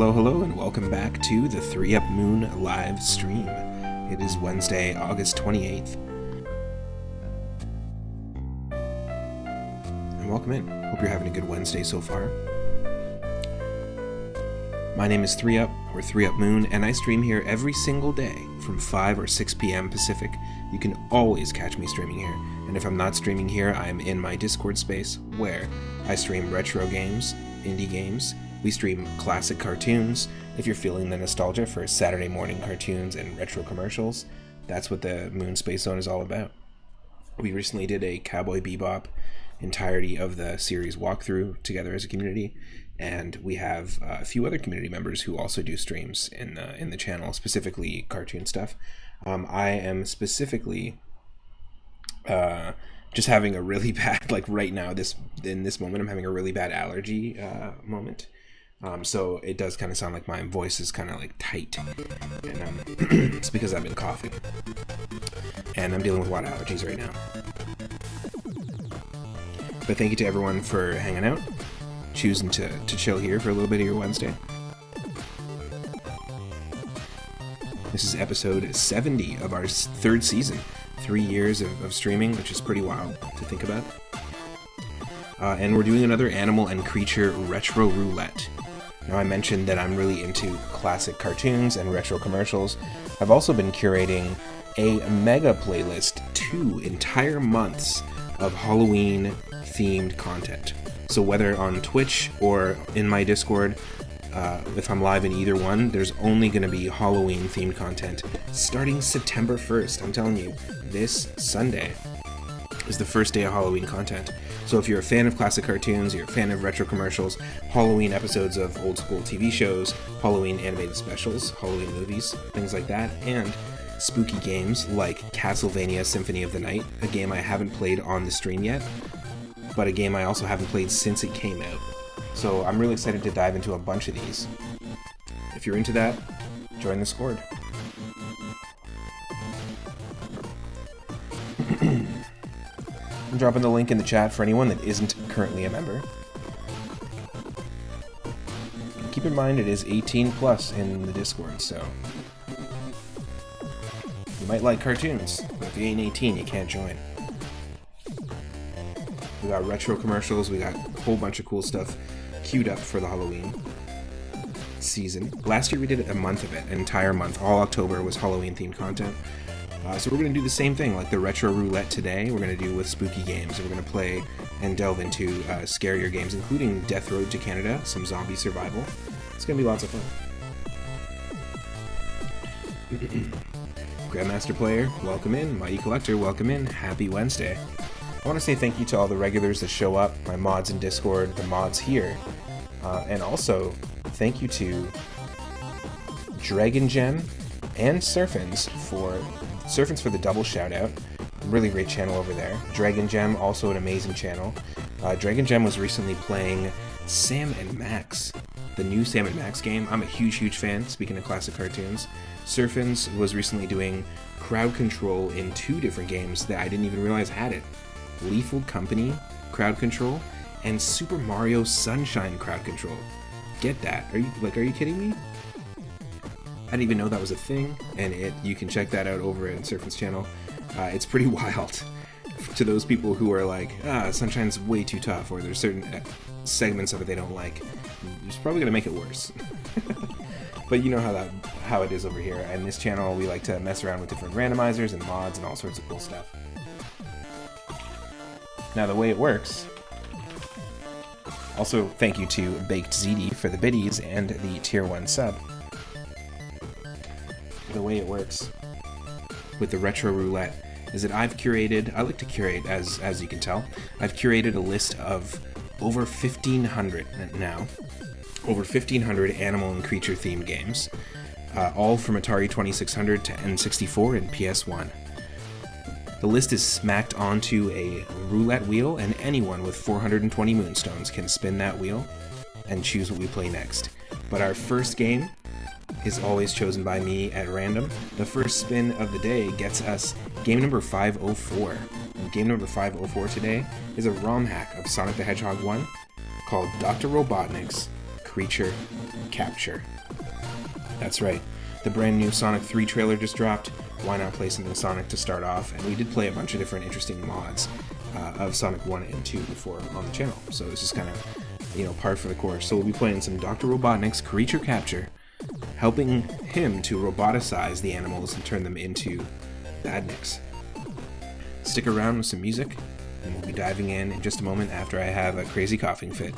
Hello, and welcome back to the 3-Up Moon live stream. It is Wednesday, August 28th. And welcome in. Hope you're having a good Wednesday so far. My name is 3-Up, or 3-Up Moon, and I stream here every single day from 5 or 6 p.m. Pacific. You can always catch me streaming here. And if I'm not streaming here, I'm in my Discord space, where I stream retro games, indie games. We stream classic cartoons. If you're feeling the nostalgia for Saturday morning cartoons and retro commercials, that's what the Moon Space Zone is all about. We recently did a Cowboy Bebop entirety of the series walkthrough together as a community, and we have a few other community members who also do streams in the channel, specifically cartoon stuff. I am specifically just having a really bad, like right now, in this moment, I'm having a really bad allergy moment. So it does kind of sound like my voice is kind of like tight, and it's because I've been coughing, and I'm dealing with a lot of allergies right now. But thank you to everyone for hanging out, choosing to chill here for a little bit of your Wednesday. This is episode 70 of our third season, 3 years of streaming, which is pretty wild to think about. And we're doing another animal and creature retro roulette. Now, I mentioned that I'm really into classic cartoons and retro commercials. I've also been curating a mega playlist, 2 entire months of Halloween-themed content. So whether on Twitch or in my Discord, if I'm live in either one, there's only going to be Halloween-themed content starting September 1st. I'm telling you, this Sunday is the first day of Halloween content. So if you're a fan of classic cartoons, you're a fan of retro commercials, Halloween episodes of old school TV shows, Halloween animated specials, Halloween movies, things like that, and spooky games like Castlevania Symphony of the Night, a game I haven't played on the stream yet, but a game I also haven't played since it came out. So I'm really excited to dive into a bunch of these. If you're into that, join the Discord. I'm dropping the link in the chat for anyone that isn't currently a member. Keep in mind it is 18 plus in the Discord, so you might like cartoons, but if you ain't 18, you can't join. We got retro commercials, we got a whole bunch of cool stuff queued up for the Halloween season. Last year we did a month of it, an entire month. All October was Halloween-themed content. So we're going to do the same thing, like the retro roulette today, we're going to do with spooky games. We're going to play and delve into scarier games, including Death Road to Canada, some zombie survival. It's going to be lots of fun. Grandmaster Player, welcome in. Mighty Collector, welcome in. Happy Wednesday. I want to say thank you to all the regulars that show up, my mods in Discord, the mods here, and also thank you to Dragon Gem and Surfins for the double shout out. Really great channel over there. Dragon Gem, also an amazing channel. Dragon Gem was recently playing Sam and Max, the new Sam and Max game. I'm a huge fan, speaking of classic cartoons. Surfins was recently doing crowd control in 2 different games that I didn't even realize had it. Lethal Company crowd control and Super Mario Sunshine crowd control. Get that? Are you kidding me? I didn't even know that was a thing, and you can check that out over at Surfin's channel. It's pretty wild to those people who are like, Sunshine's way too tough, or there's certain segments of it they don't like. It's probably gonna make it worse. But you know how it is over here. And this channel, we like to mess around with different randomizers and mods and all sorts of cool stuff. Now, the way it works. Also, thank you to Baked ZD for the biddies and the tier 1 sub. The way it works with the retro roulette is that I like to curate, as you can tell, I've curated a list of over 1,500 now, over 1,500 animal and creature themed games, all from Atari 2600 to N64 and PS1. The list is smacked onto a roulette wheel, and anyone with 420 moonstones can spin that wheel and choose what we play next. But our first game is always chosen by me at random. The first spin of the day gets us game number 504. And game number 504 today is a ROM hack of Sonic the Hedgehog 1 called Dr. Robotnik's Creature Capture. That's right, the brand new Sonic 3 trailer just dropped. Why not play something Sonic to start off? And we did play a bunch of different interesting mods of Sonic 1 and 2 before on the channel, so this is kind of, par for the course. So we'll be playing some Dr. Robotnik's Creature Capture, helping him to roboticize the animals and turn them into badniks. Stick around with some music, and we'll be diving in just a moment after I have a crazy coughing fit.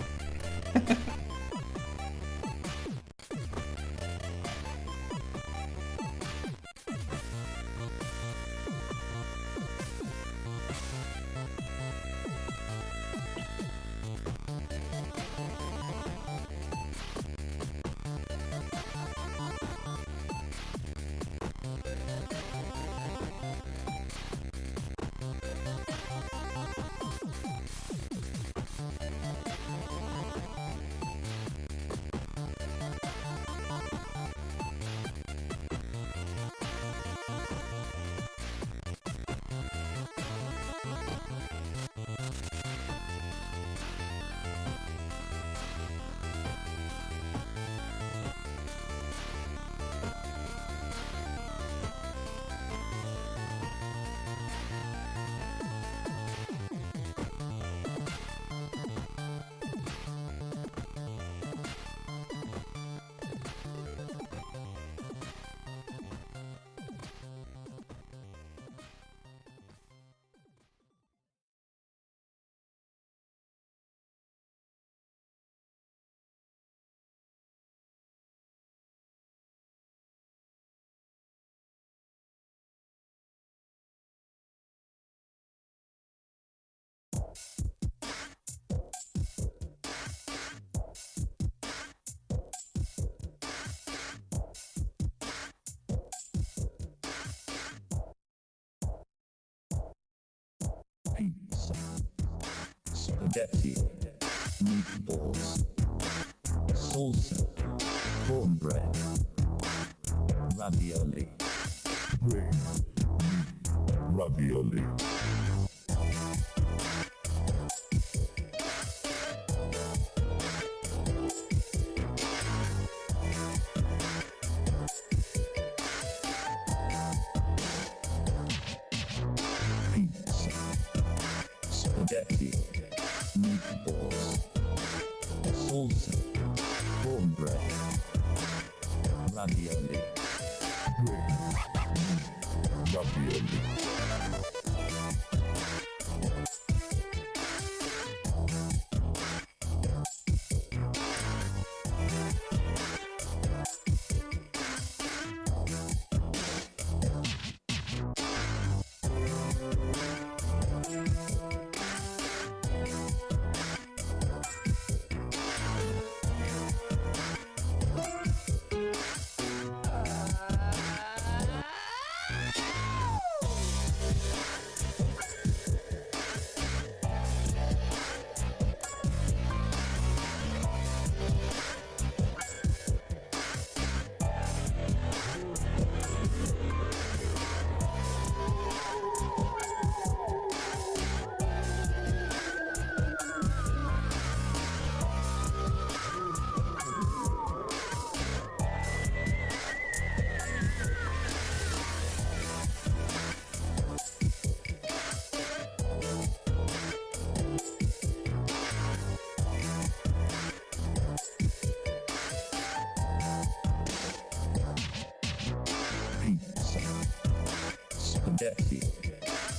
Pizza, spaghetti, meatballs, salsa, cornbread, ravioli, brain, ravioli. Spaghetti, meatballs, salsa, cornbread, ravioli, ravioli. Pizza, spaghetti,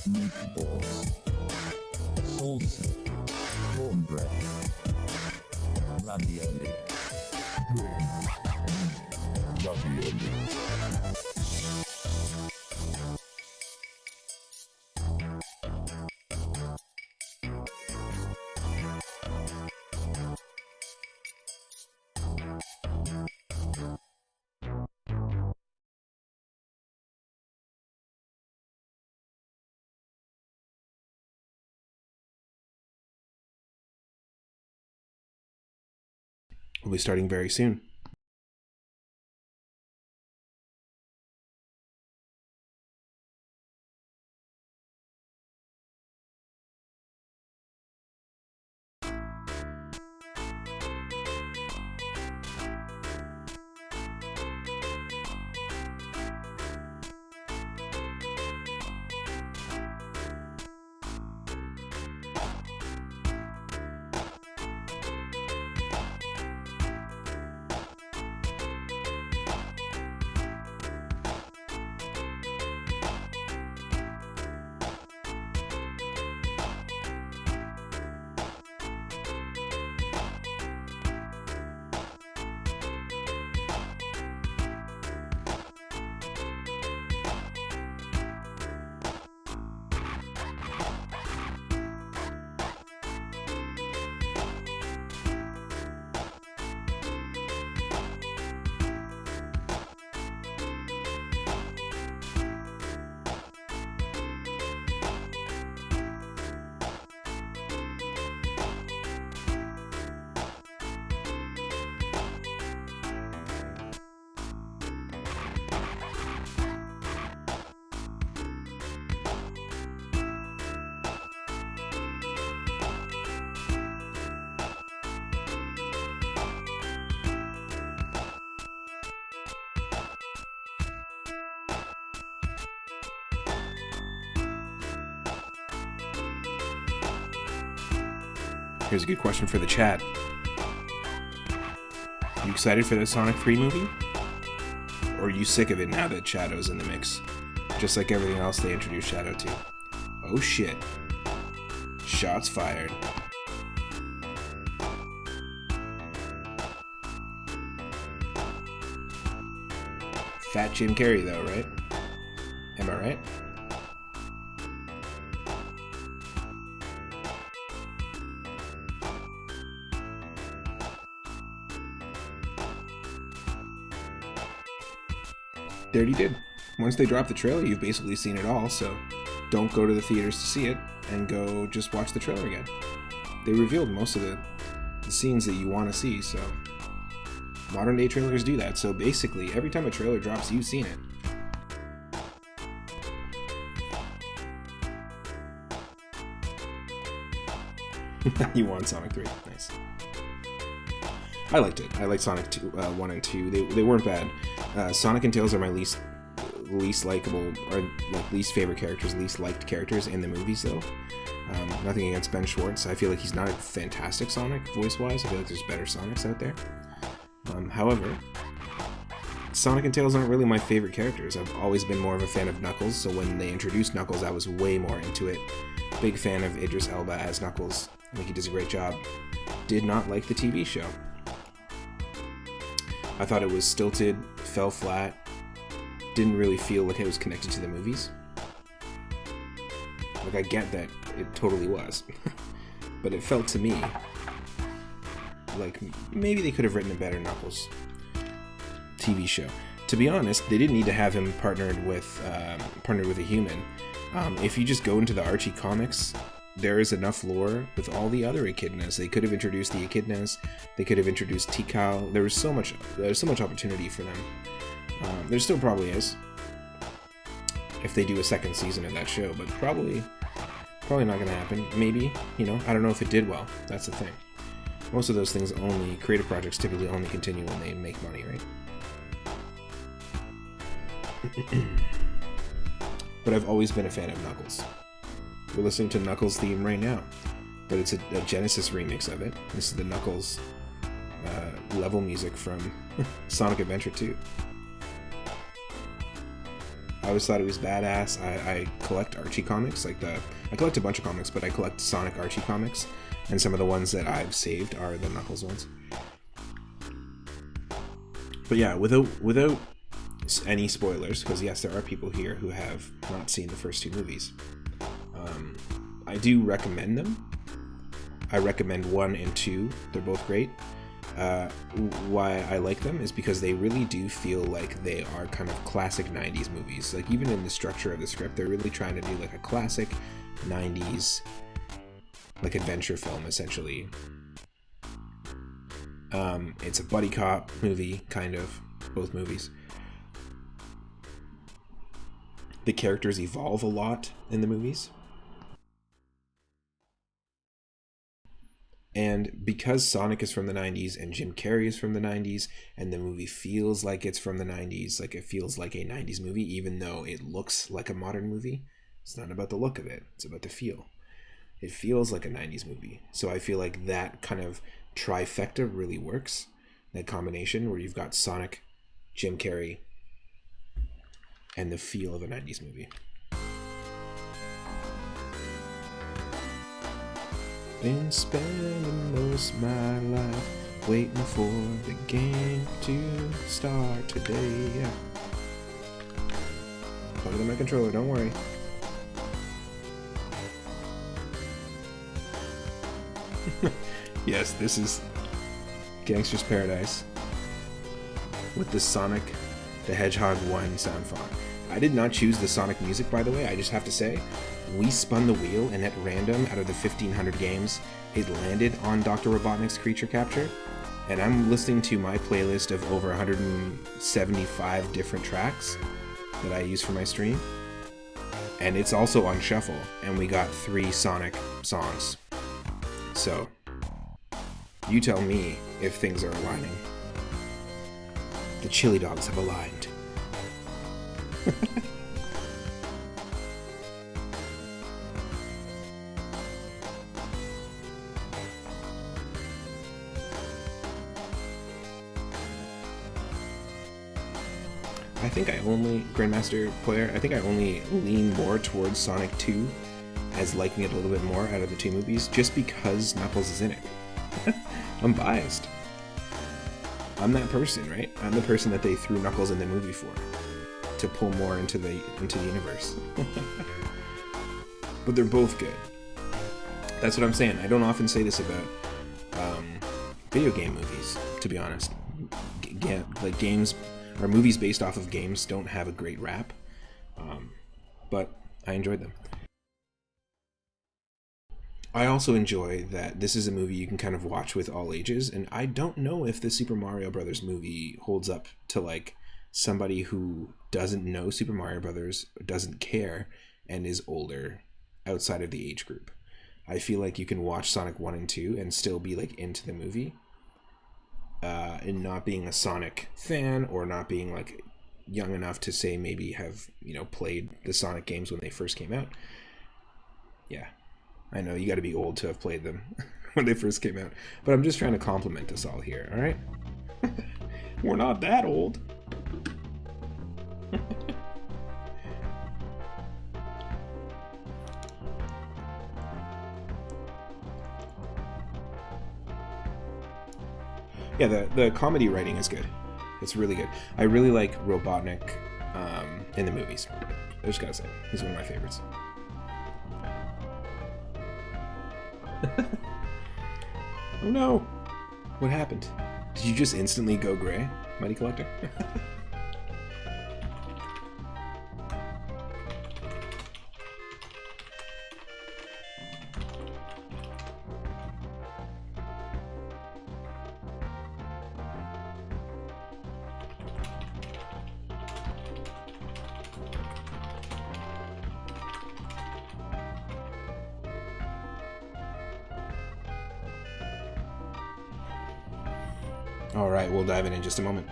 meatballs, salsa, cornbread, ravioli, ravioli. We'll be starting very soon. Here's a good question for the chat. You excited for the Sonic 3 movie? Or are you sick of it now that Shadow's in the mix? Just like everything else they introduced Shadow to. Oh shit. Shots fired. Fat Jim Carrey though, right? Am I right? They already did. Once they drop the trailer, you've basically seen it all, so don't go to the theaters to see it, and go just watch the trailer again. They revealed most of the scenes that you want to see, so modern day trailers do that, so basically every time a trailer drops, you've seen it. You want Sonic 3. Nice. I liked it. I liked Sonic 2, 1 and 2. They weren't bad. Sonic and Tails are my least likable, or like least favorite characters, least liked characters in the movies though. Nothing against Ben Schwartz. I feel like he's not a fantastic Sonic voice-wise. I feel like there's better Sonics out there. However, Sonic and Tails aren't really my favorite characters. I've always been more of a fan of Knuckles, so when they introduced Knuckles, I was way more into it. Big fan of Idris Elba as Knuckles. I think he does a great job. Did not like the TV show. I thought it was stilted, fell flat, didn't really feel like it was connected to the movies. Like, I get that it totally was, but it felt to me like maybe they could have written a better Knuckles TV show. To be honest, they didn't need to have him partnered with a human. If you just go into the Archie comics, there is enough lore with all the other echidnas. They could have introduced the echidnas. They could have introduced Tikal. There's so much opportunity for them. There still probably is, if they do a second season of that show, but probably not gonna happen. Maybe, you know, I don't know if it did well. That's the thing. Most of those things, creative projects typically only continue when they make money, right? But I've always been a fan of Knuckles. We're listening to Knuckles' theme right now, but it's a Genesis remix of it. This is the Knuckles level music from Sonic Adventure 2. I always thought it was badass. I collect Archie comics, I collect a bunch of comics, but I collect Sonic Archie comics, and some of the ones that I've saved are the Knuckles ones. But yeah, without any spoilers, because yes, there are people here who have not seen the first two movies. I do recommend them. I recommend 1 and 2. They're both great. Why I like them is because they really do feel like they are kind of classic 90s movies. Like, even in the structure of the script, they're really trying to do like a classic 90s like adventure film, essentially. It's a buddy cop movie, kind of, both movies. The characters evolve a lot in the movies. And because Sonic is from the 90s and Jim Carrey is from the 90s, and the movie feels like it's from the 90s, like it feels like a 90s movie, even though it looks like a modern movie, it's not about the look of it, it's about the feel. It feels like a 90s movie. So I feel like that kind of trifecta really works. That combination where you've got Sonic, Jim Carrey, and the feel of a 90s movie. Been spending most of my life waiting for the game to start today. Yeah. Plug in my controller, don't worry. Yes, this is Gangster's Paradise with the Sonic the Hedgehog 1 sound font. I did not choose the Sonic music, by the way. I just have to say, we spun the wheel, and at random, out of the 1,500 games, it landed on Dr. Robotnik's Creature Capture, and I'm listening to my playlist of over 175 different tracks that I use for my stream, and it's also on shuffle, and we got 3 Sonic songs. So, you tell me if things are aligning. The chili dogs have aligned. think I only, Grandmaster player, I think I only lean more towards Sonic 2 as liking it a little bit more out of the two movies, just because Knuckles is in it. I'm biased. I'm that person, right? I'm the person that they threw Knuckles in the movie for, to pull more into the universe. But they're both good. That's what I'm saying. I don't often say this about video game movies, to be honest. Like games or movies based off of games don't have a great rap, but I enjoyed them. I also enjoy that this is a movie you can kind of watch with all ages, and I don't know if the Super Mario Brothers movie holds up to like somebody who doesn't know Super Mario Brothers, doesn't care, and is older outside of the age group. I feel like you can watch Sonic 1 and 2 and still be like into the movie, and not being a Sonic fan or not being like young enough to say maybe have, you know, played the Sonic games when they first came out. Yeah, I know you got to be old to have played them when they first came out, but I'm just trying to compliment us all here, all right? We're not that old. Yeah, the comedy writing is good. It's really good. I really like Robotnik in the movies. I just gotta say, he's one of my favorites. Oh no! What happened? Did you just instantly go gray, Mighty Collector? Alright, we'll dive in just a moment.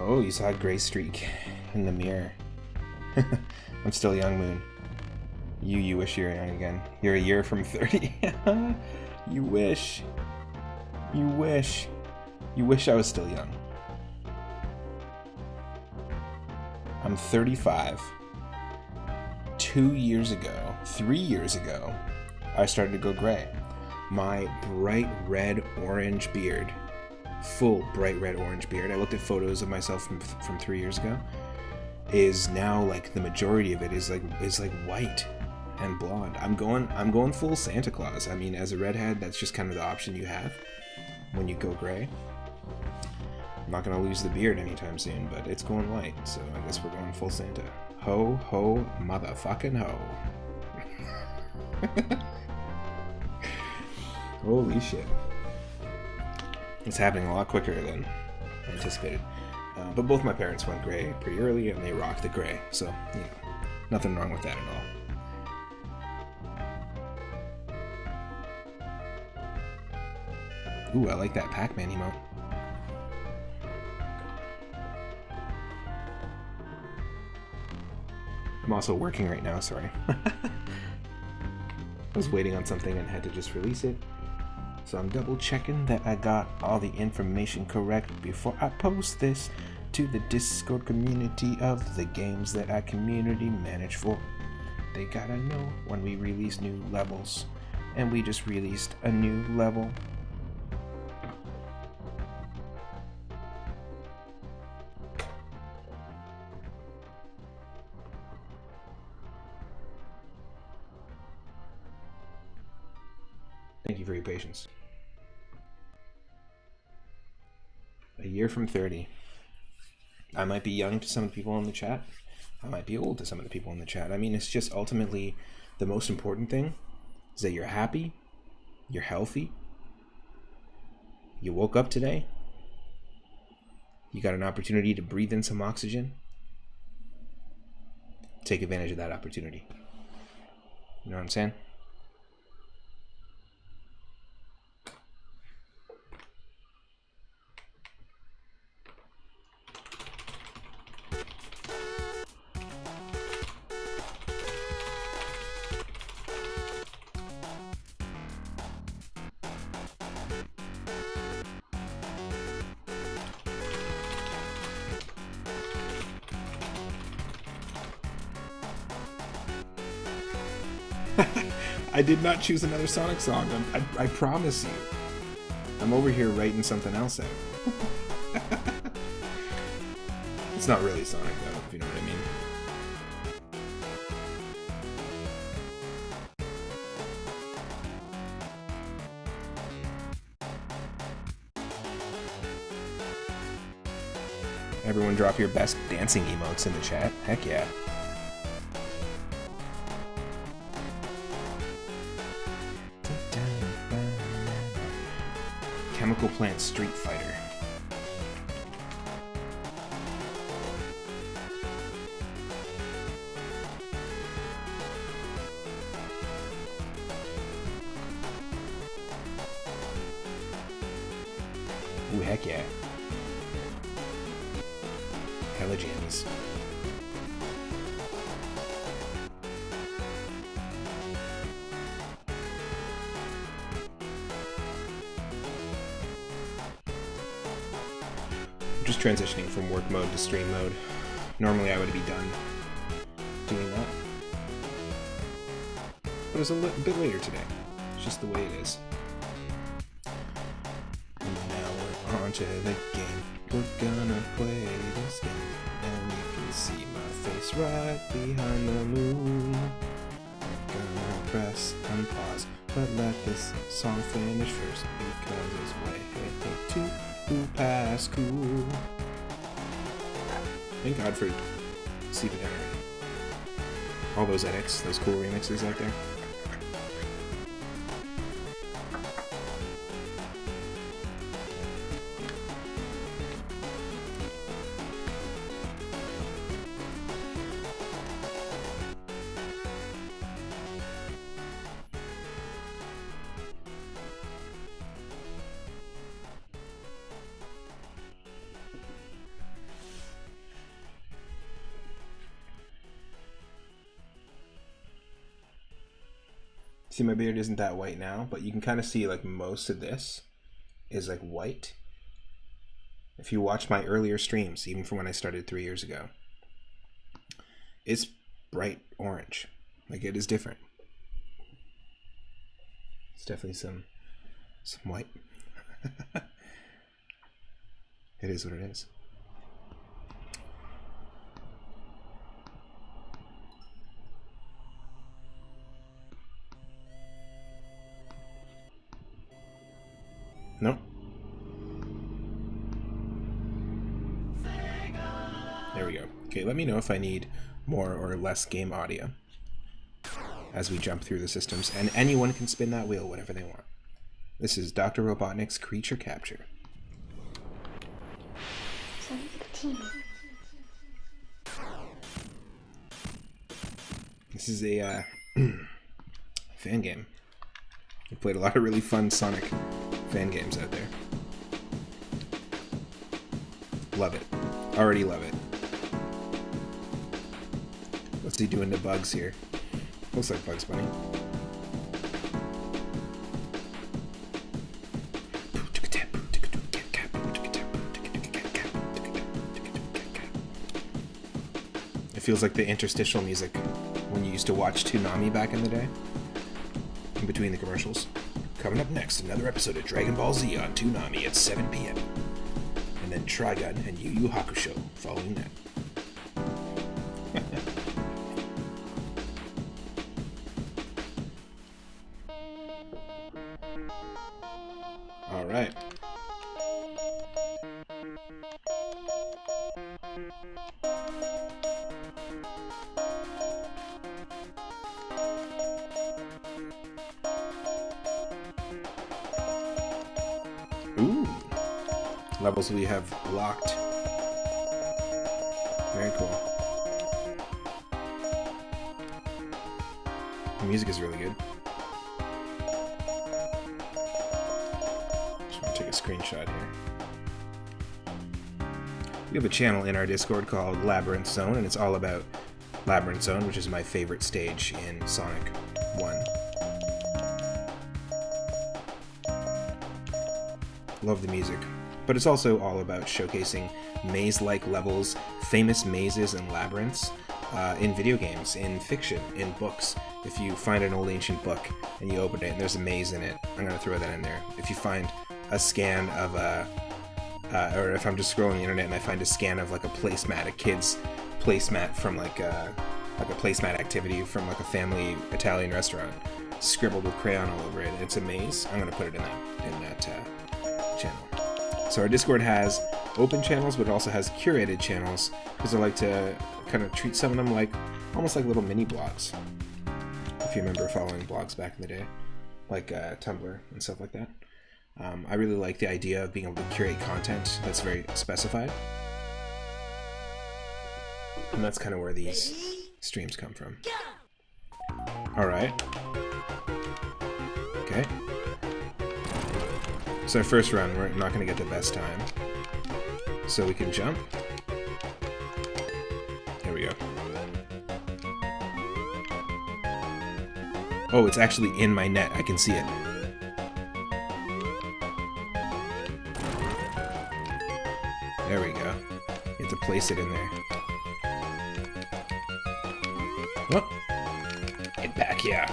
Oh, you saw a gray streak in the mirror. I'm still young, Moon. You wish you were young again. You're a year from 30. You wish. You wish. You wish I was still young. I'm 35. 2 years ago, 3 years ago, I started to go gray. My bright red orange beard, full bright red orange beard, I looked at photos of myself from 3 years ago, is now like the majority of it is like white and blonde. I'm going full Santa Claus. I mean, as a redhead, that's just kind of the option you have when you go gray. I'm not gonna lose the beard anytime soon, but it's going white, so I guess we're going full Santa. Ho ho motherfucking ho. Holy shit. It's happening a lot quicker than anticipated. But both my parents went gray pretty early, and they rocked the gray, so, you know, nothing wrong with that at all. Ooh, I like that Pac-Man emote. I'm also working right now, sorry. I was waiting on something and had to just release it. So I'm double checking that I got all the information correct before I post this to the Discord community of the games that I community manage for. They gotta know when we release new levels, and we just released a new level. Thank you for your patience. A year from 30. I might be young to some of the people in the chat. I might be old to some of the people in the chat. I mean, it's just ultimately the most important thing is that you're happy, you're healthy, you woke up today, You got an opportunity to breathe in some oxygen? Take advantage of that opportunity. You know what I'm saying? I did not choose another Sonic song. I promise you. I'm over here writing something else out. It's not really Sonic though, if you know what I mean. Everyone drop your best dancing emotes in the chat. Heck yeah. Chemical Plant Street Fighter. Ooh, heck yeah. Hella jammies. Just transitioning from work mode to stream mode. Normally I would be done doing that. But it's a bit later today. It's just the way it is. And now we're on to the game. We're gonna play this game. And you can see my face right behind the moon. We're gonna press unpause. But let this song finish first because it's way too past cool. Thank God for Sleep It Down. All those edits, those cool remixes out there. See, my beard isn't that white now, but you can kind of see like most of this is like white. If you watch my earlier streams, even from when I started 3 years ago, it's bright orange. Like, it is different. It's definitely some white. It is what it is. No. There we go. Okay, let me know if I need more or less game audio as we jump through the systems, and anyone can spin that wheel whatever they want. This is Dr. Robotnik's Creature Capture. 17. This is a fan game. I played a lot of really fun Sonic fan games out there. Love it. Already love it. What's he doing to Bugs here? Looks like Bugs Bunny. It feels like the interstitial music when you used to watch Toonami back in the day. In between the commercials. Coming up next, another episode of Dragon Ball Z on Toonami at 7 p.m. And then Trigun and Yu Yu Hakusho following that. All right. Ooh. Levels we have locked Very cool. The music is really good. Just want to take a screenshot here. We have a channel in our Discord called Labyrinth Zone, and it's all about Labyrinth Zone, which is my favorite stage in Sonic 1. Love the music. But it's also all about showcasing maze-like levels, famous mazes and labyrinths in video games, in fiction, in books. If you find an old ancient book and you open it and there's a maze in it, I'm going to throw that in there. If you find a scan of a... or if I'm just scrolling the internet and I find a scan of like a placemat, a kid's placemat from like a placemat activity from like a family Italian restaurant, scribbled with crayon all over it, and it's a maze, I'm going to put it in that channel. So our Discord has open channels, but it also has curated channels, because I like to kind of treat some of them like almost like little mini blogs. If you remember following blogs back in the day, like Tumblr and stuff like that. I really like the idea of being able to curate content that's very specified. And that's kind of where these streams come from. Alright. Okay. So our first run, we're not going to get the best time. So we can jump. There we go. Oh, it's actually in my net. I can see it. There we go. You have to place it in there. Oh. Get back here.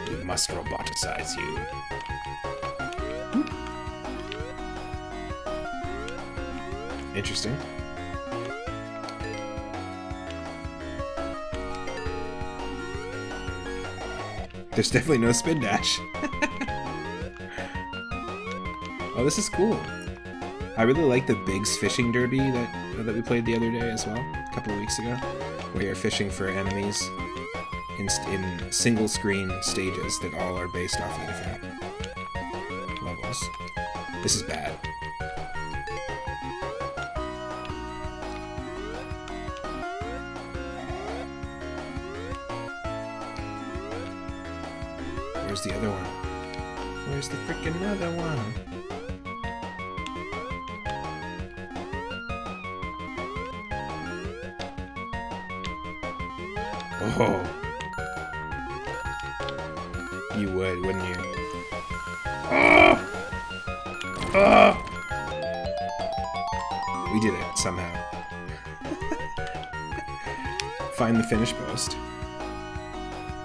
We must roboticize you. Interesting. There's definitely no spin dash. Oh, this is cool. I really like the Biggs Fishing Derby that we played the other day as well, a couple of weeks ago, where you're fishing for enemies in single screen stages that all are based off of different levels. This is bad. Where's the other one? Where's the frickin' other one? Oh. You would, wouldn't you? Oh! Oh! We did it, somehow. Find the finish post.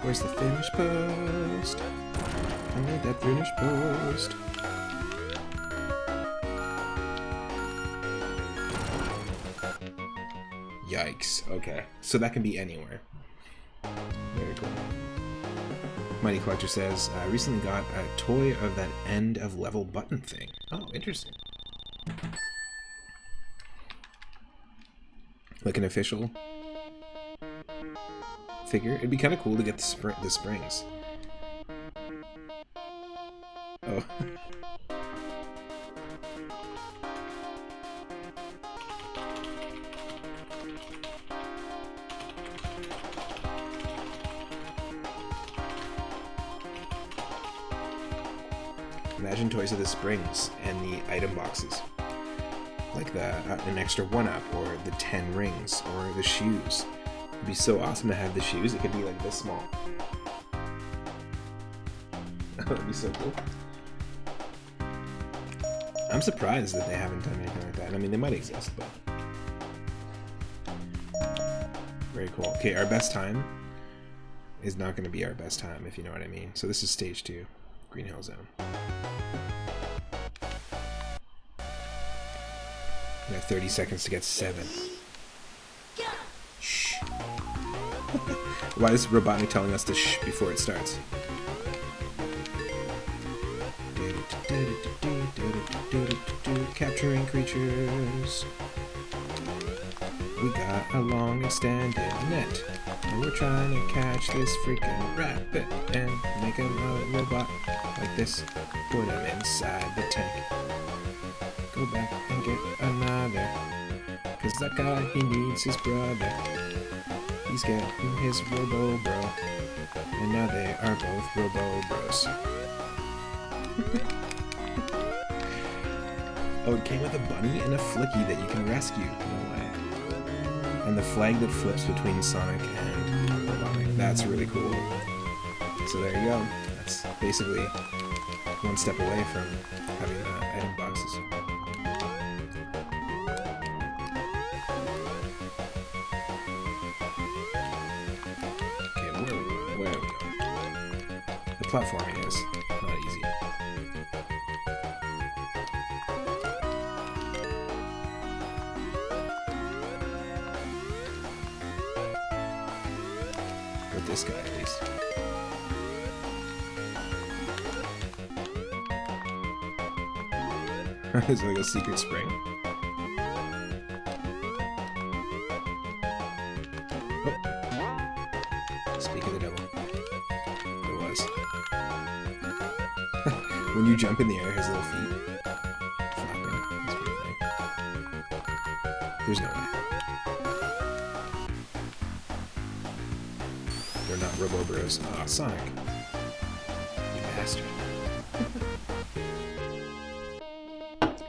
Where's the finish post? I need that finish post. Yikes. Okay. So that can be anywhere. Very cool. Mighty Collector says, I recently got a toy of that end of level button thing. Oh, interesting. Like an official figure. It'd be kind of cool to get the springs. Oh. Imagine toys of the springs and the item boxes. Like an extra 1-up, or the 10 rings, or the shoes. It'd be so awesome to have the shoes. It could be like this small. That would be so cool. I'm surprised that they haven't done anything like that. I mean, they might exist, but... Very cool. Okay, our best time is not going to be our best time, if you know what I mean. So this is stage 2, Green Hill Zone. We have 30 seconds to get 7. Shh. Why is Robotnik telling us to shh before it starts? Capturing creatures. We got a long extended net, and we're trying to catch this freaking rabbit and make a robot like this. Put him inside the tank. Go back and get another, Cause that guy, he needs his brother. He's getting his Robo Bro. And now they are both Robo Bros. Oh, it came with a bunny and a flicky that you can rescue. No way. And the flag that flips between Sonic and Robotnik. That's really cool. So there you go. That's basically one step away from having item boxes. Okay, where are we going? Where are we going? The platforming is not easy. With this guy, at least. There's like a secret spring. Oh. Speak of the devil. There was. When you jump in the air, his little feet flapping. That's pretty funny. There's no way. They're not Robo Bros. Ah, oh, Sonic. You bastard.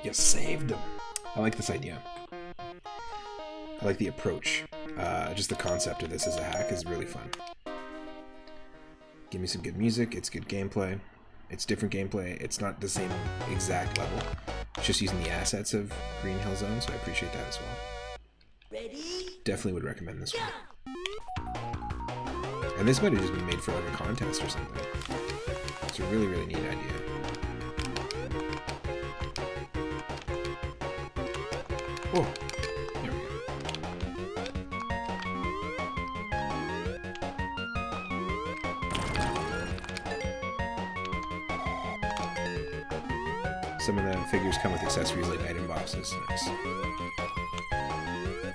You saved them. I like this idea. I like the approach. Just the concept of this as a hack is really fun. Give me some good music. It's good gameplay. It's different gameplay. It's not the same exact level. It's just using the assets of Green Hill Zone, so I appreciate that as well. Ready? Definitely would recommend this one. And this might have just been made for like a contest or something. It's a really, really neat idea. Oh, there we go. Some of the figures come with accessories like item boxes. Nice.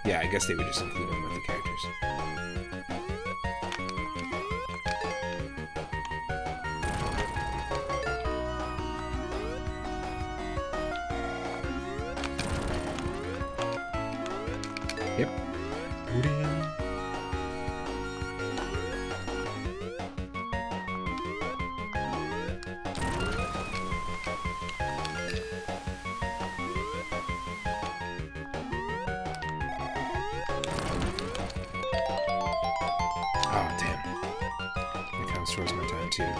Yeah, I guess they would just include them with the characters. Yep. Oh, damn. That kind of destroys my time, too.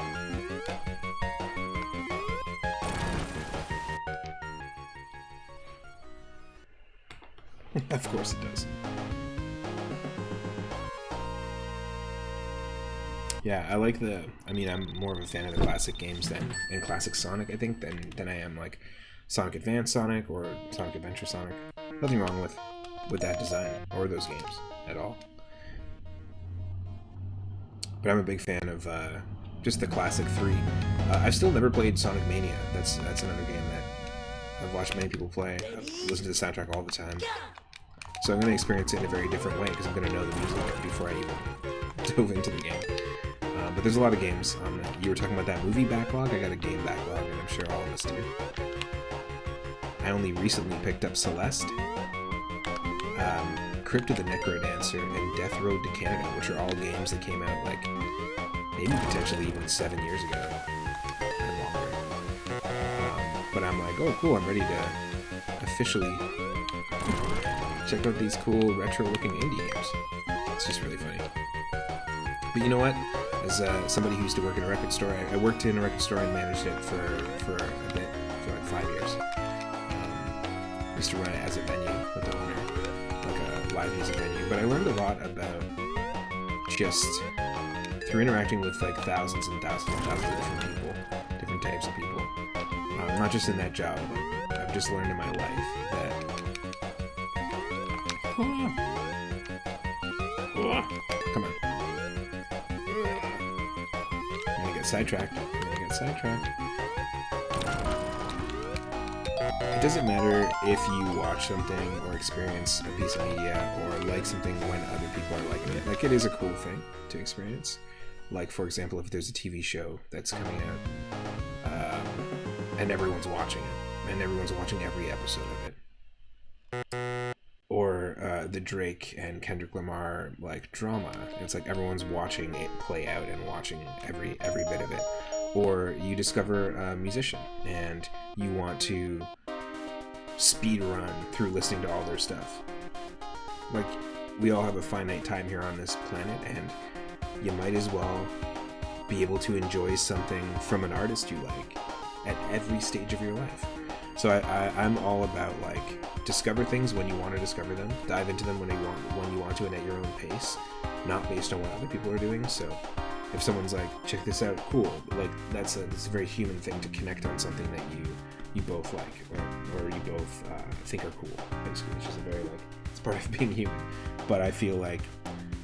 Of course it does. Yeah, I like the... I mean, I'm more of a fan of the classic games and classic Sonic, I think, than I am, like, Sonic Advance Sonic or Sonic Adventure Sonic. Nothing wrong with that design or those games at all. But I'm a big fan of just the classic 3. I've still never played Sonic Mania. That's another game that I've watched many people play. I've listened to the soundtrack all the time. So I'm going to experience it in a very different way because I'm going to know the music before I even dove into the game. But there's a lot of games. You were talking about that movie backlog. I got a game backlog, and I'm sure all of us do. I only recently picked up Celeste, Crypt of the Necrodancer, and Death Road to Canada, which are all games that came out, like, maybe potentially even 7 years ago, or longer. But I'm like, oh, cool, I'm ready to officially check out these cool retro-looking indie games. It's just really funny. But you know what? As somebody who used to work in a record store, I worked in a record store and managed it for a bit, for like 5 years. I used to run it as a venue with the owner, like a live music venue. But I learned a lot about just through interacting with like thousands and thousands and thousands of different people, different types of people. Not just in that job, but I've just learned in my life that. Come on. I'm gonna get sidetracked. It doesn't matter if you watch something or experience a piece of media or like something when other people are liking it. Like, it is a cool thing to experience. Like, for example, if there's a TV show that's coming out and everyone's watching it, and everyone's watching every episode of it. Or the Drake and Kendrick Lamar like drama. It's like everyone's watching it play out and watching every bit of it. Or you discover a musician and you want to speed run through listening to all their stuff. Like, we all have a finite time here on this planet, and you might as well be able to enjoy something from an artist you like at every stage of your life. So I'm all about, like, discover things when you want to discover them, dive into them when you want to, and at your own pace, not based on what other people are doing. So if someone's like, check this out, cool, like that's a very human thing to connect on something that you both like, or you both think are cool. Basically, it's just a very, like, it's part of being human. But I feel like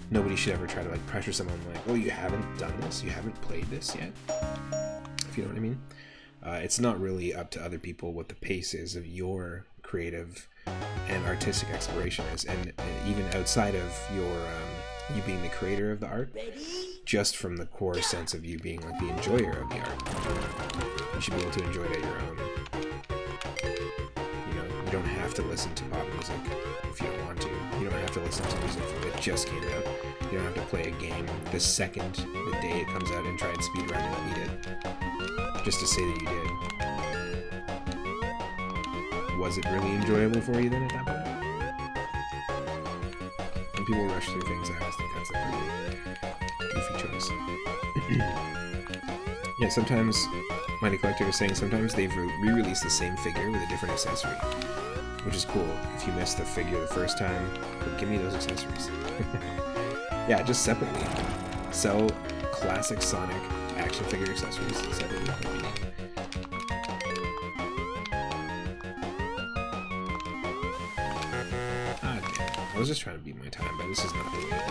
nobody should ever try to, like, pressure someone like, oh, you haven't done this, you haven't played this yet, if you know what I mean. It's not really up to other people what the pace is of your creative and artistic exploration is, and even outside of your you being the creator of the art, just from the core sense of you being, like, the enjoyer of the art, you should be able to enjoy it at your own. You know, you don't have to listen to pop music if you don't want to. You don't have to listen to music that just came out. You don't have to play a game the second, the day it comes out, and try and speedrun and beat it, just to say that you did. Was it really enjoyable for you then at that point? When people rush through things, I always think that's a pretty goofy choice. Yeah, sometimes Mighty Collector is saying sometimes they've re-released the same figure with a different accessory, which is cool. If you missed the figure the first time, give me those accessories. Yeah, just separately. Sell classic Sonic action figure accessories separately. Ah, damn. I was just trying to beat my time, but this is not the way to do it.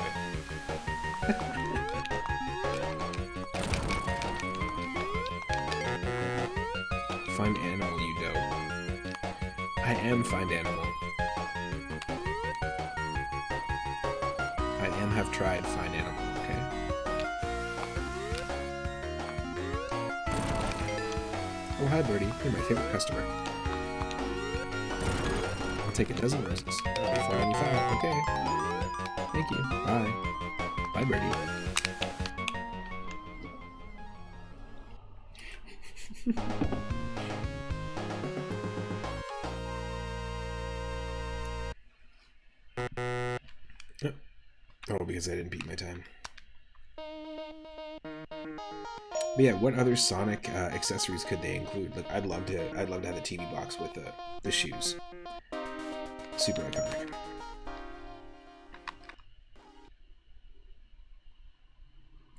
Find Animal, you dope. I am Find Animal. I am have tried Find Animal, okay? Oh, hi, Birdie. You're my favorite customer. I'll take a dozen roses. $4.95. Okay. Thank you. Bye. Bye, Birdie. Oh, because I didn't beat my time. But yeah, what other Sonic accessories could they include? Like, I'd love to have the TV box with the shoes. Super iconic.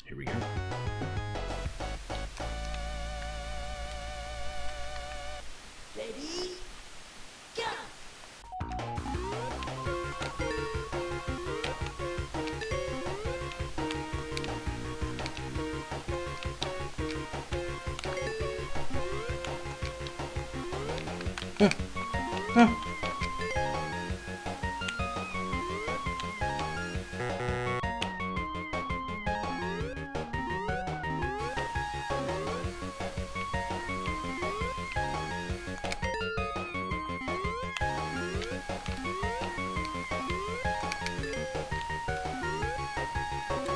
Here we go. Ready? Go! Ah.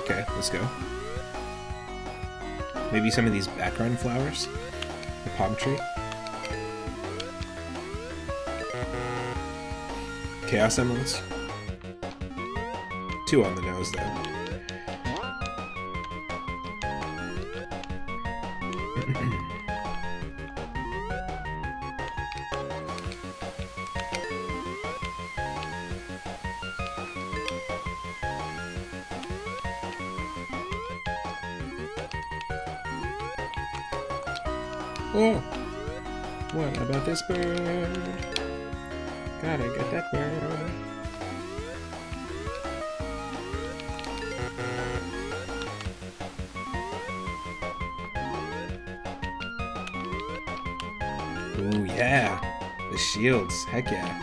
Okay, let's go. Maybe some of these background flowers? The palm tree? Chaos Emeralds? 2 on the nose, though. Oh! What about this bird? Gotta get that bird. Ooh, yeah! The shields, heck yeah.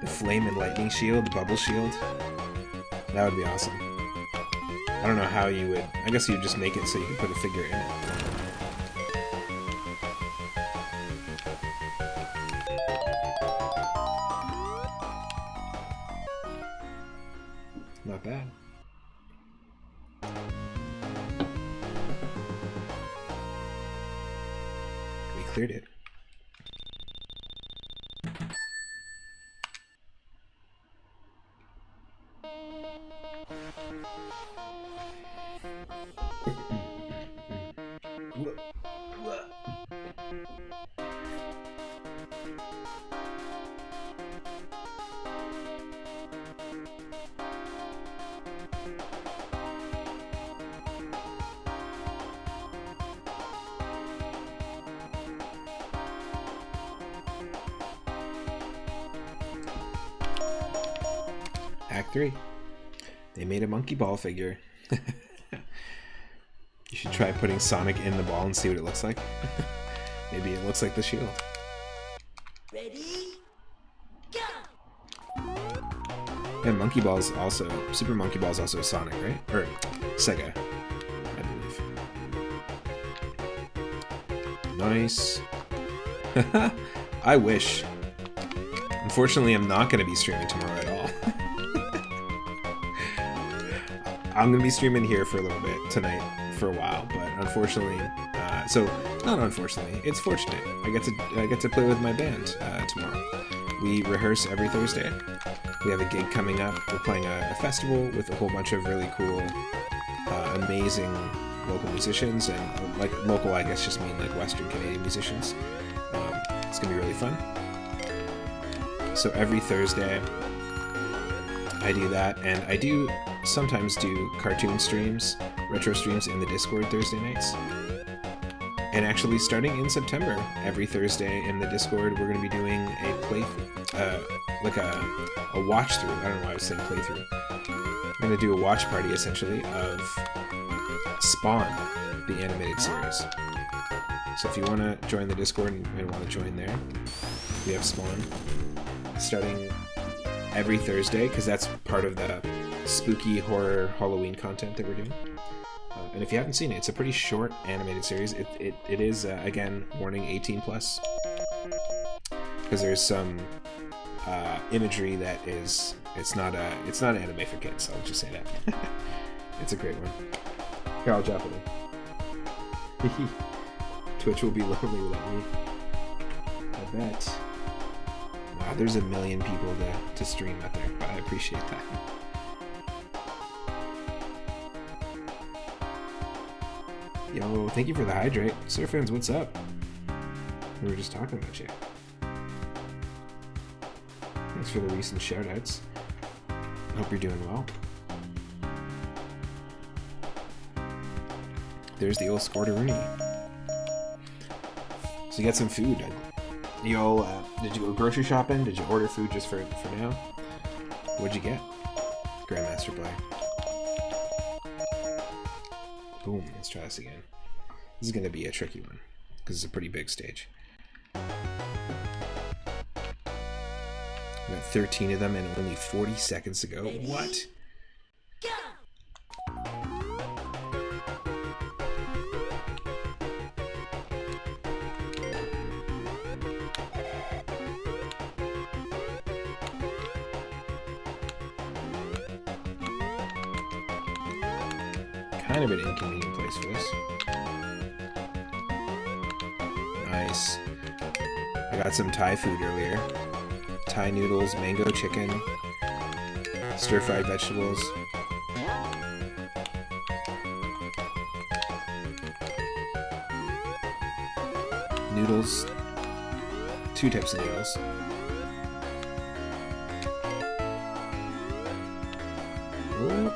The flame and lightning shield, the bubble shield. That would be awesome. I don't know how you would... I guess you'd just make it so you can put a figure in it. Not bad. We cleared it. Act 3. They made a monkey ball figure. You should try putting Sonic in the ball and see what it looks like. Maybe it looks like the shield. Ready? Go! And Monkey Ball's also, Super Monkey Ball's also Sonic, right? Or Sega, I believe. Nice. I wish. Unfortunately, I'm not going to be streaming tomorrow at all. I'm going to be streaming here for a little bit tonight for a while, but unfortunately, so not unfortunately, it's fortunate. I get to play with my band tomorrow. We rehearse every Thursday. We have a gig coming up. We're playing a festival with a whole bunch of really cool, amazing local musicians, and like local, I guess, just mean like Western Canadian musicians. It's gonna be really fun. So every Thursday, I do that, and I do sometimes do cartoon streams, retro streams in the Discord Thursday nights. And actually, starting in September, every Thursday in the Discord, we're going to be doing a like a watch through. I don't know why I was saying playthrough. I'm going to do a watch party essentially of Spawn, the animated series. So if you want to join the Discord and want to join there, we have Spawn starting every Thursday, because that's part of the spooky horror Halloween content that we're doing. And if you haven't seen it, it's a pretty short animated series. It is, again, warning 18+. Because there's some imagery that is... It's not anime for kids, I'll just say that. It's a great one. Here, I'll drop it in. Twitch will be lonely without me. I bet. Wow, there's a million people to stream out there, but I appreciate that. Yo, thank you for the hydrate. Surfans, what's up? We were just talking about you. Thanks for the recent shoutouts. Hope you're doing well. There's the old Squirteroonie. So you got some food. Yo, did you go grocery shopping? Did you order food just for now? What'd you get? Grandmaster Play. Boom, let's try this again. This is going to be a tricky one, because it's a pretty big stage. We got 13 of them and only 40 seconds to go. What? Go! Kind of an inconvenient place for this. Nice. I got some Thai food earlier. Thai noodles, mango chicken, stir-fried vegetables. Noodles. 2 types of noodles. Ooh.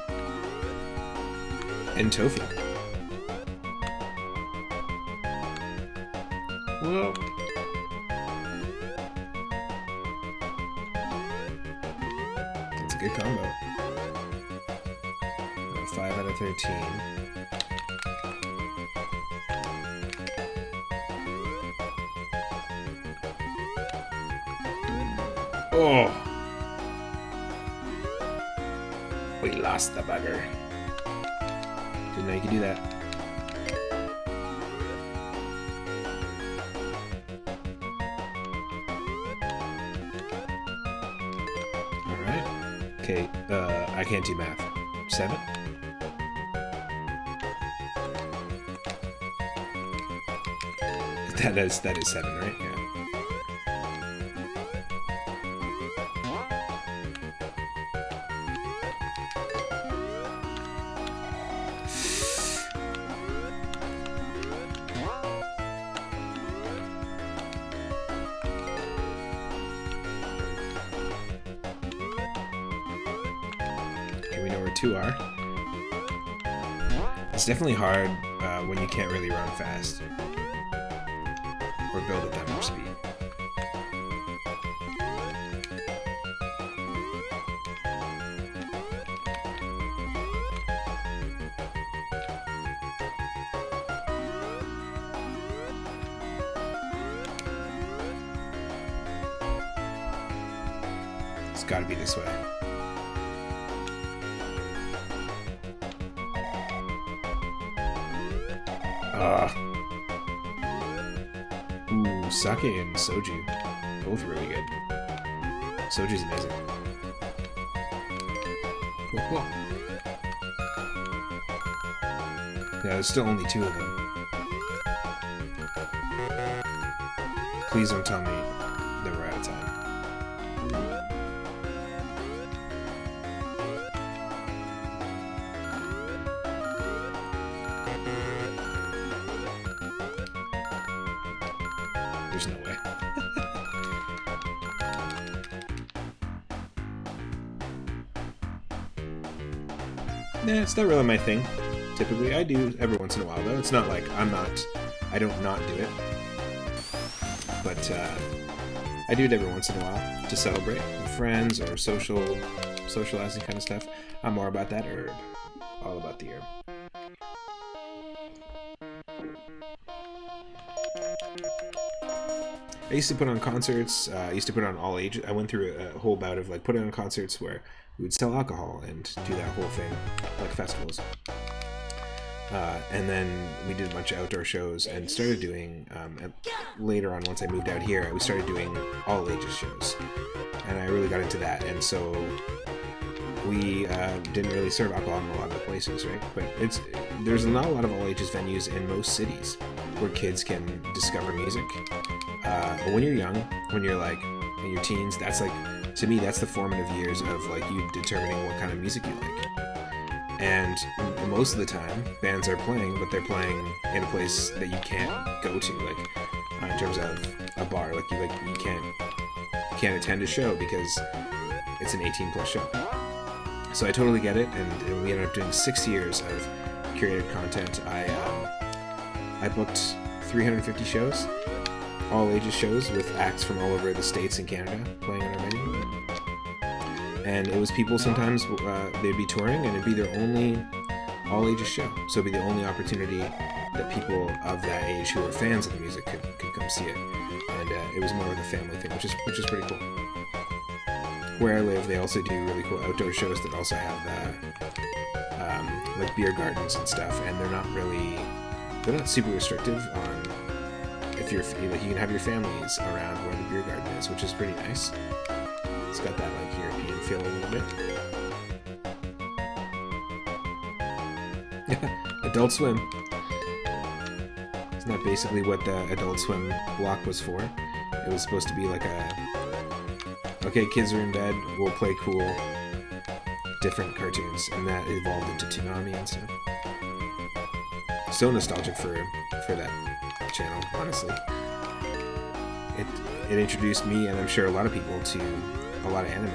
And tofu. Whoa. That's a good combo. 5 out of 13. Oh! We lost the bugger. Didn't know you could do that. Alright. Okay, I can't do math. 7? That is 7, right? Yeah. Okay, we know where 2 are. It's definitely hard when you can't really run fast or build at that much speed. It's got to be this way. Ooh, sake and soju. Both really good. Soju's amazing. Whoa. Yeah, there's still only 2 of them. Please don't tell me that we're out of time. There's no way. Nah, it's not really my thing. Typically, I do every once in a while, though. It's not like I don't not do it. But, I do it every once in a while to celebrate with friends or socializing kind of stuff. I'm more about that herb. All about the herb. I used to put on concerts. I used to put on all ages. I went through a whole bout of like putting on concerts where we would sell alcohol and do that whole thing, like festivals. And then we did a bunch of outdoor shows and started doing, later on once I moved out here, we started doing all ages shows. And I really got into that. And so we didn't really serve alcohol in a lot of the places, right? But there's not a lot of all ages venues in most cities where kids can discover music. But when you're young, when you're like in your teens, that's like, to me, that's the formative years of like you determining what kind of music you like. And most of the time, bands are playing, but they're playing in a place that you can't go to, like in terms of a bar. Like you can't attend a show because it's an 18+ show. So I totally get it, and we ended up doing 6 years of curated content. I booked 350 shows, all ages shows with acts from all over the States and Canada playing on our venue. And it was people sometimes, they'd be touring and it'd be their only all ages show. So it'd be the only opportunity that people of that age who were fans of the music could come see it. And it was more like a family thing, which is pretty cool. Where I live, they also do really cool outdoor shows that also have like beer gardens and stuff, and they're not super restrictive on if you're like you can have your families around where the beer garden is, which is pretty nice. It's got that like European feel a little bit. Adult Swim. Isn't that basically what the Adult Swim block was for? It was supposed to be like okay, kids are in bed, we'll play cool, different cartoons, and that evolved into Toonami and stuff. So nostalgic for that channel, honestly. It introduced me, and I'm sure a lot of people, to a lot of anime.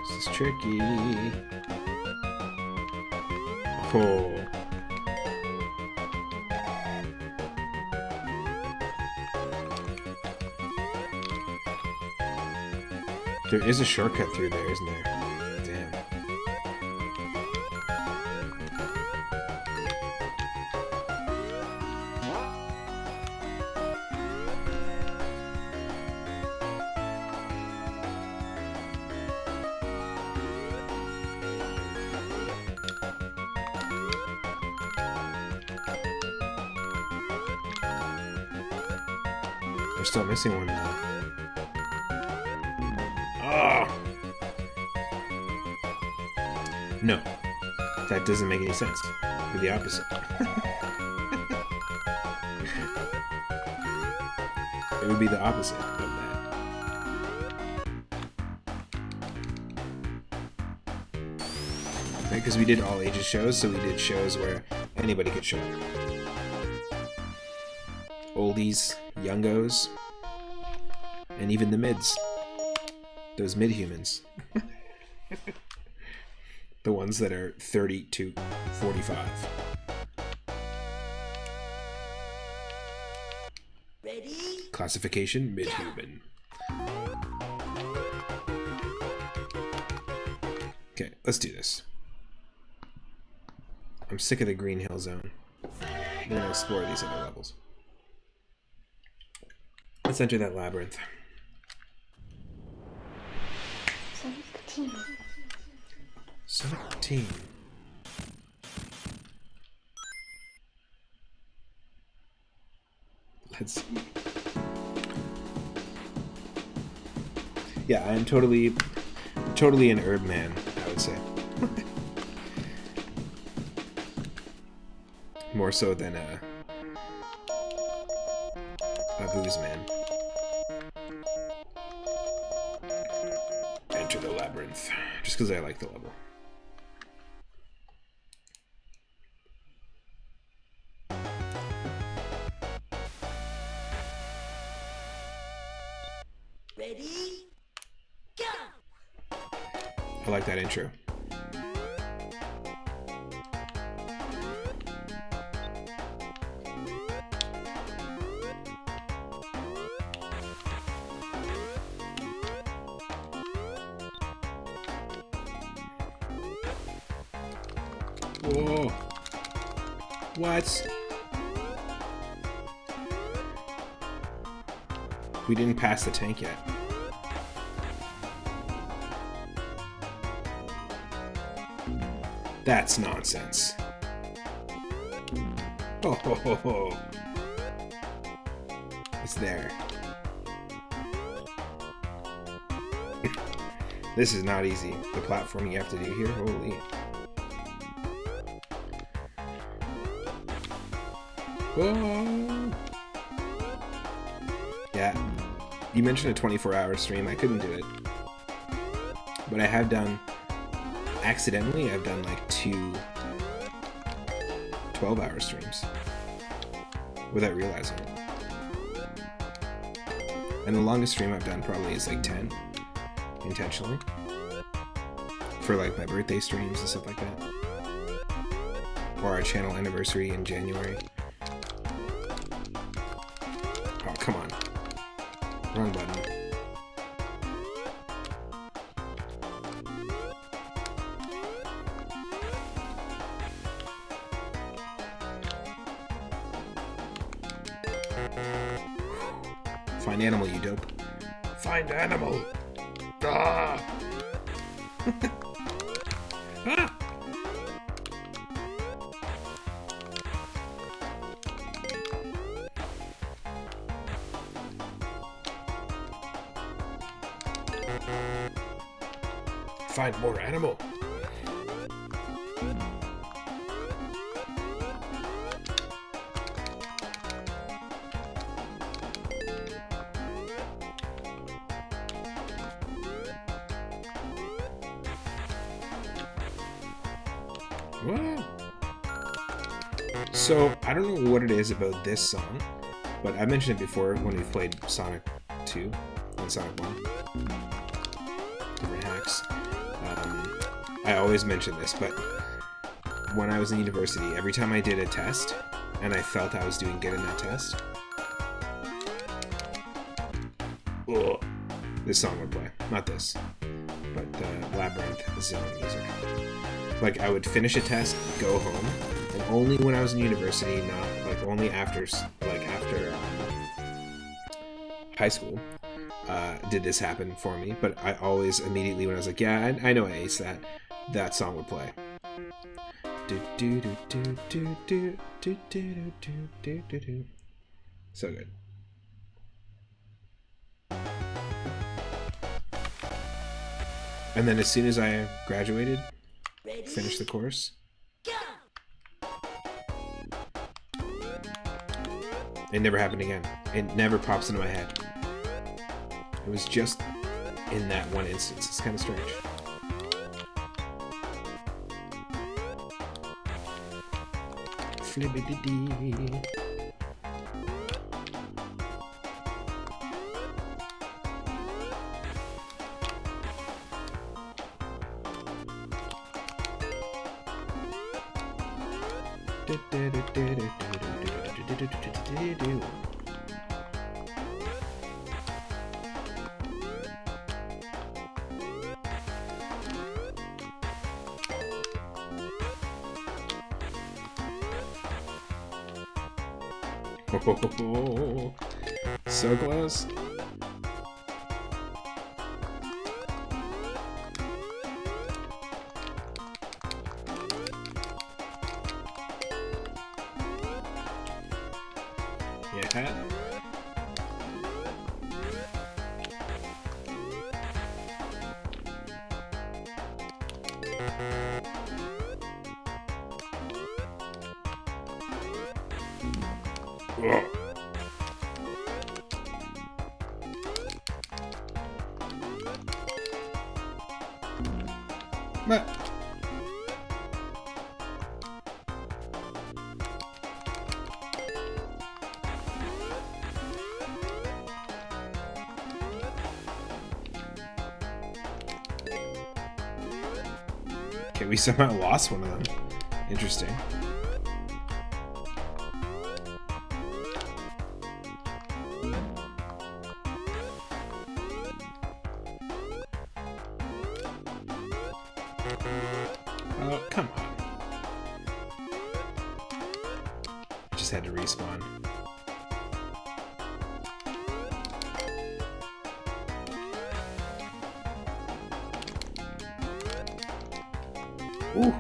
This is tricky. Oh. There is a shortcut through there, isn't there? Damn. still missing one now. Oh! No. That doesn't make any sense. You're the opposite. It would be the opposite of that. Right, because we did all ages shows, so we did shows where anybody could show up. Oldies, youngos, and even the mids. Those mid-humans. The ones that are 30 to 45. Ready? Classification, mid-human. Okay, let's do this. I'm sick of the Green Hill Zone. We're gonna explore these other levels. Let's enter that labyrinth. 17. 17. Let's see. Yeah, I am totally an herb man, I would say. More so than a booze man. Enter the labyrinth, just because I like the level. Ready? Go! I like that intro. Whoa. What? We didn't pass the tank yet. That's nonsense. Oh, ho, ho, ho. It's there. This is not easy. The platforming you have to do here, holy. Whoa. Yeah, you mentioned a 24-hour stream. I couldn't do it, but I have done, accidentally, I've done like 2 12-hour streams without realizing it. And the longest stream I've done probably is like 10, intentionally, for like my birthday streams and stuff like that, or our channel anniversary in January. Oh, come on. Wrong button. Find animal, you dope. Find animal! Ah! Ah! Find more animal. What? So, I don't know what it is about this song, but I mentioned it before when we played Sonic 2 and Sonic 1. Different hacks. I always mention this, but when I was in university, every time I did a test, and I felt I was doing good in that test, ugh, this song would play. Not this, but the Labyrinth Zone music. Like, I would finish a test, go home, and only when I was in university, not, like, only after high school, did this happen for me. But I always, immediately, when I was like, yeah, I know I aced that song would play. So good. And then as soon as I graduated, Ready? finished the course, Go! it never happened again. It never pops into my head. It was just in that one instance. It's kind of strange. Flibbity-dee. Oh, so close. Yeah. Ugh. But okay, we somehow lost one of them. Interesting. Oh, come on. Just had to respawn. Ooh.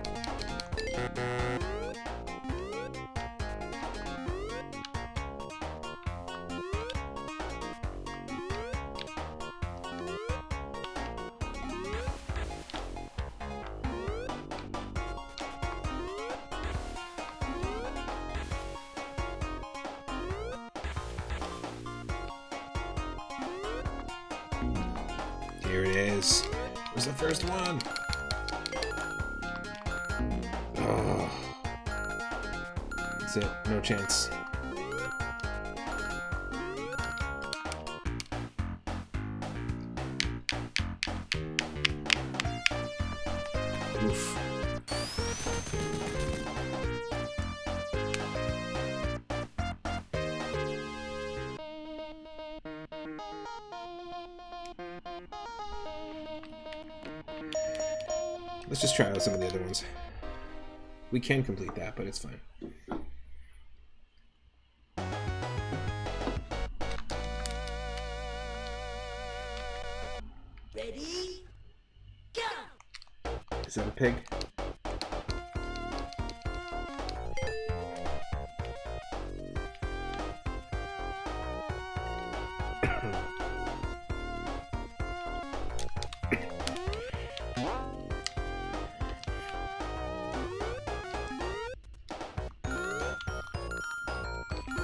Here it is. It was the first one. Oh. That's it. No chance. Oof. Let's just try out some of the other ones. We can complete that, but it's fine. Ready? Go! Is that a pig?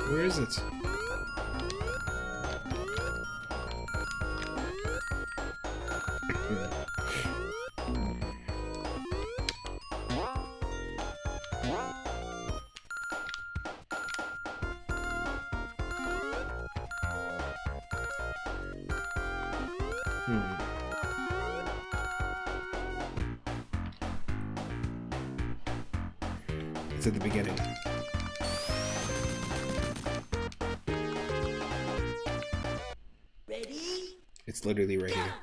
Where is it? It's at the beginning. Ready? It's literally right here.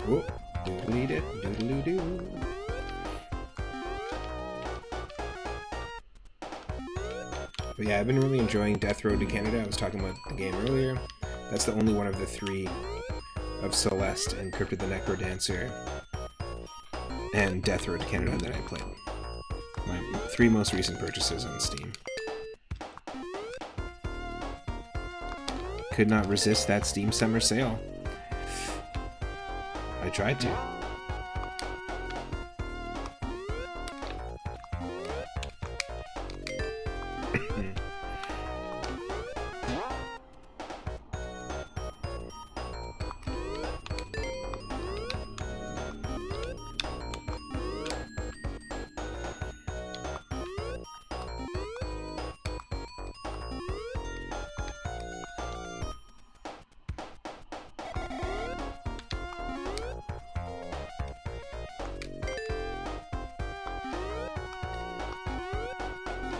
Oh, doodly-doo, doodly-doo. But yeah, I've been really enjoying Death Road to Canada. I was talking about the game earlier. That's the only one of the three of Celeste and Cryptid the Necrodancer and Death Road to Canada that I played. My 3 most recent purchases on Steam. Could not resist that Steam summer sale. I tried to.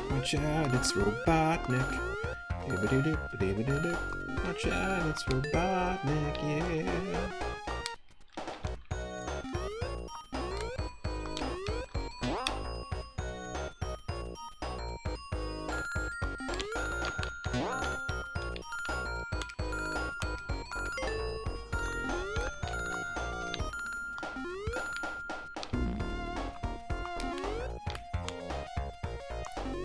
Watch out, it's Robotnik. Doo-ba-doo-doo-ba-doo-ba-doo-doo. Watch out, it's Robotnik, yeah.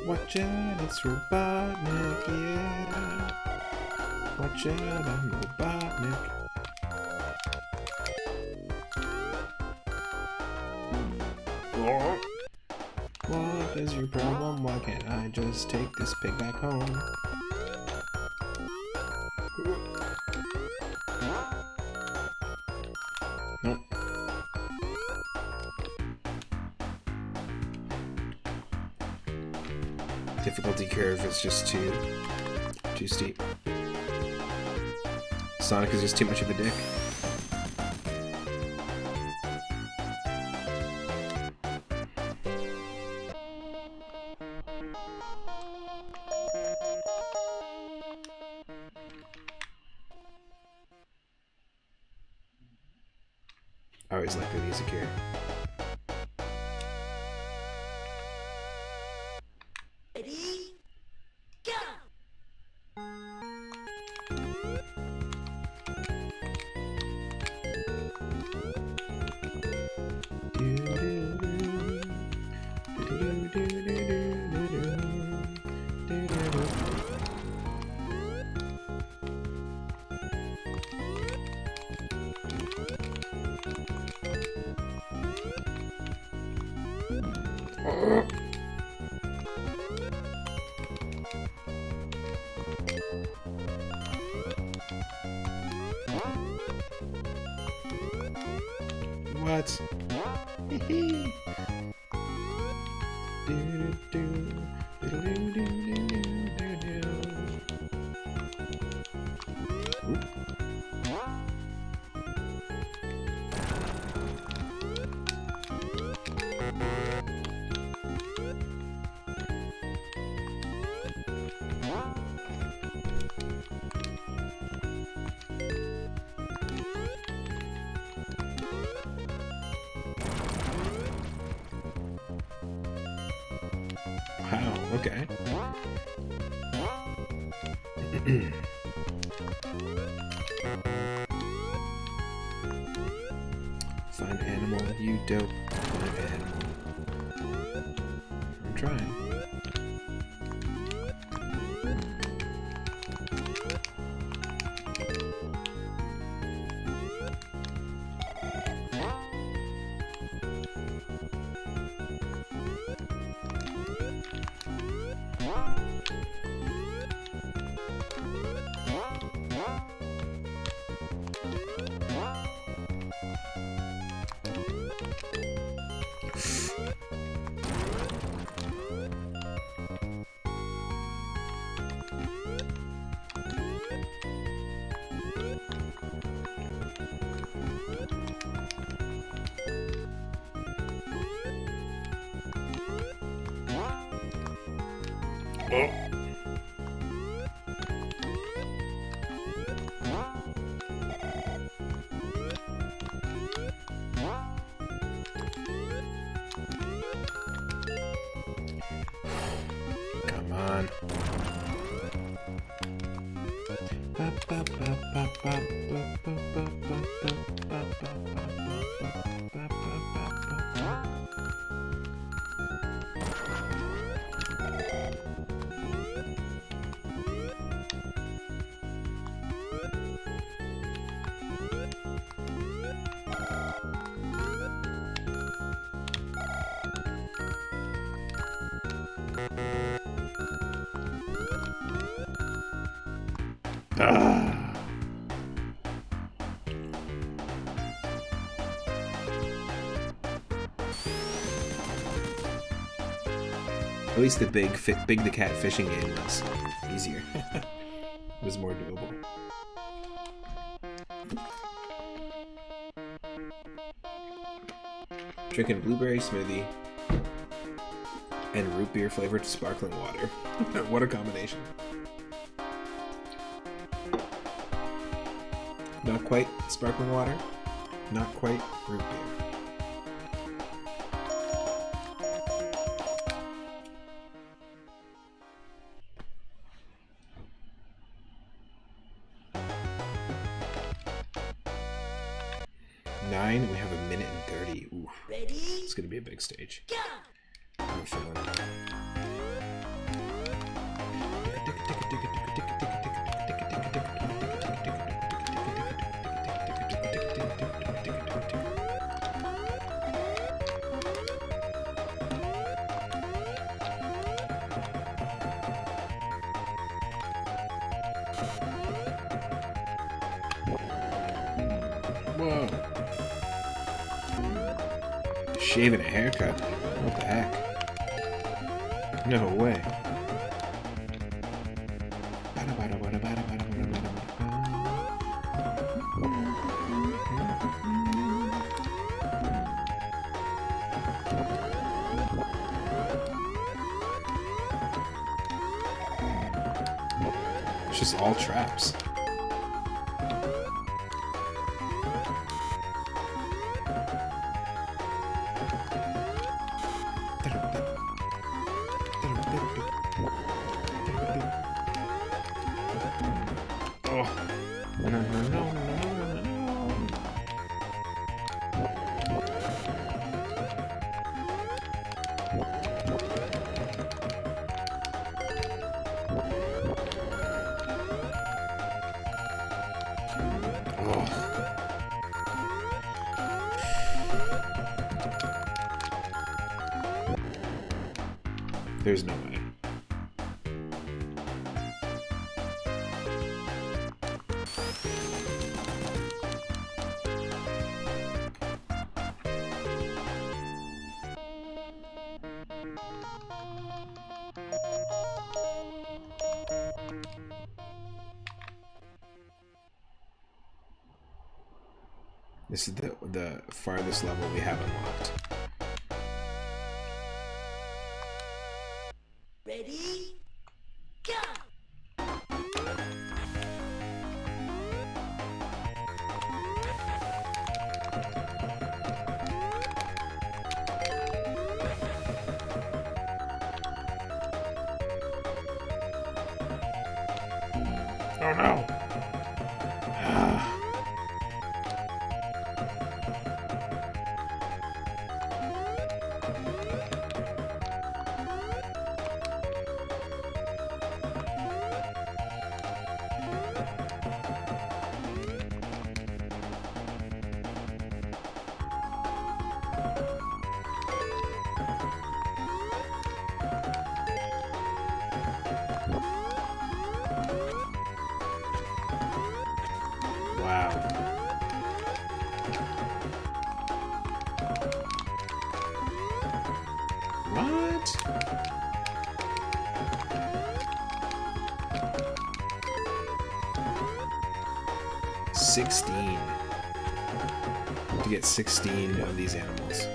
Watch out, it's Robotnik, yeah. Watch out, I'm Robotnik. What is your problem? Why can't I just take this pig back home? Nope. Difficulty curve is just too steep. Sonic is just too much of a dick. I always like the music here. Ready, go! What? Wow, okay. Find animal, you dope. Find animal. I'm trying. Oh. Come on. Ah. At least the Big the Cat fishing game was easier. It was more doable. Drinking blueberry smoothie and root beer flavored sparkling water. What a combination. Not quite sparkling water, not quite root beer. We have 1:30. Ooh. Ready? It's gonna be a big stage. Go! I'm feeling it. Whoa. Shaving a haircut? What the heck? No way. It's just all traps. Oh. No, no, no, no, no, no, no. Oh. There's no way. This is the farthest level we have unlocked. Ready? Go! Oh no! Wow. What? $16 to get 16 of these animals.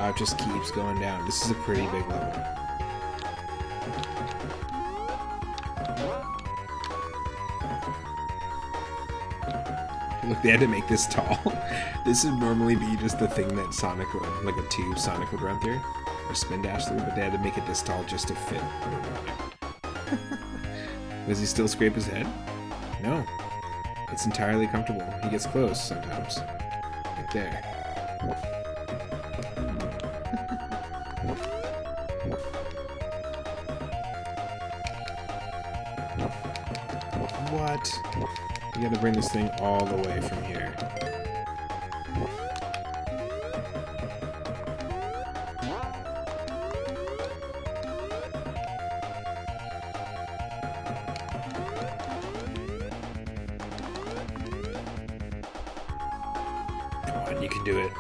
It just keeps going down. This is a pretty big level. Look, they had to make this tall. This would normally be just the thing that Sonic would, like a tube Sonic would run through, or spin dash through, but they had to make it this tall just to fit Robotnik. Does he still scrape his head? No. It's entirely comfortable. He gets close sometimes. Right there. What? You gotta bring this thing all the way from here. Come on, you can do it.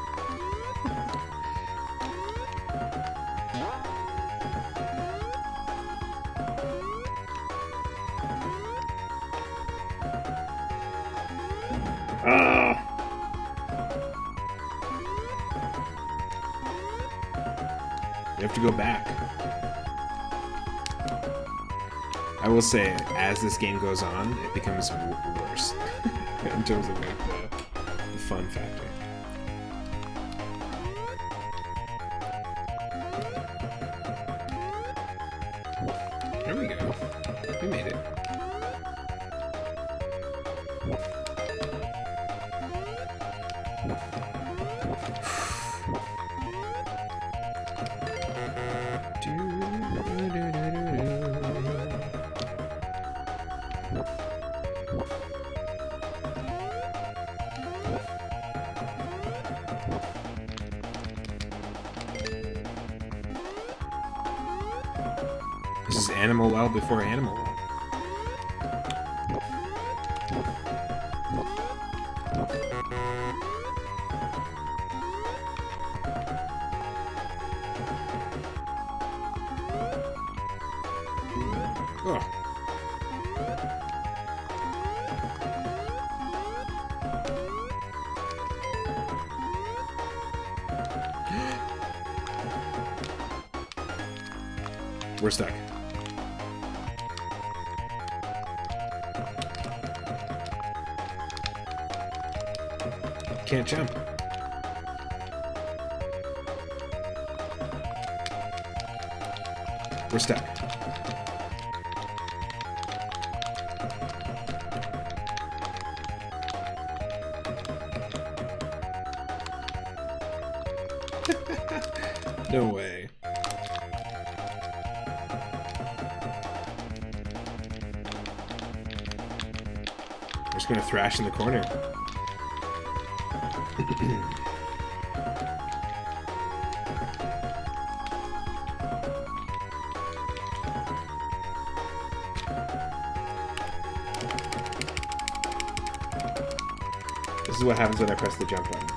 You have to go back. I will say, as this game goes on, it becomes worse in terms of like the fun factor. There we go. We made it. This is Animal Well before Animal Well. Oh. We're stuck. Can't jump. We're stuck. No way. We're just gonna thrash in the corner. This is what happens when I press the jump button.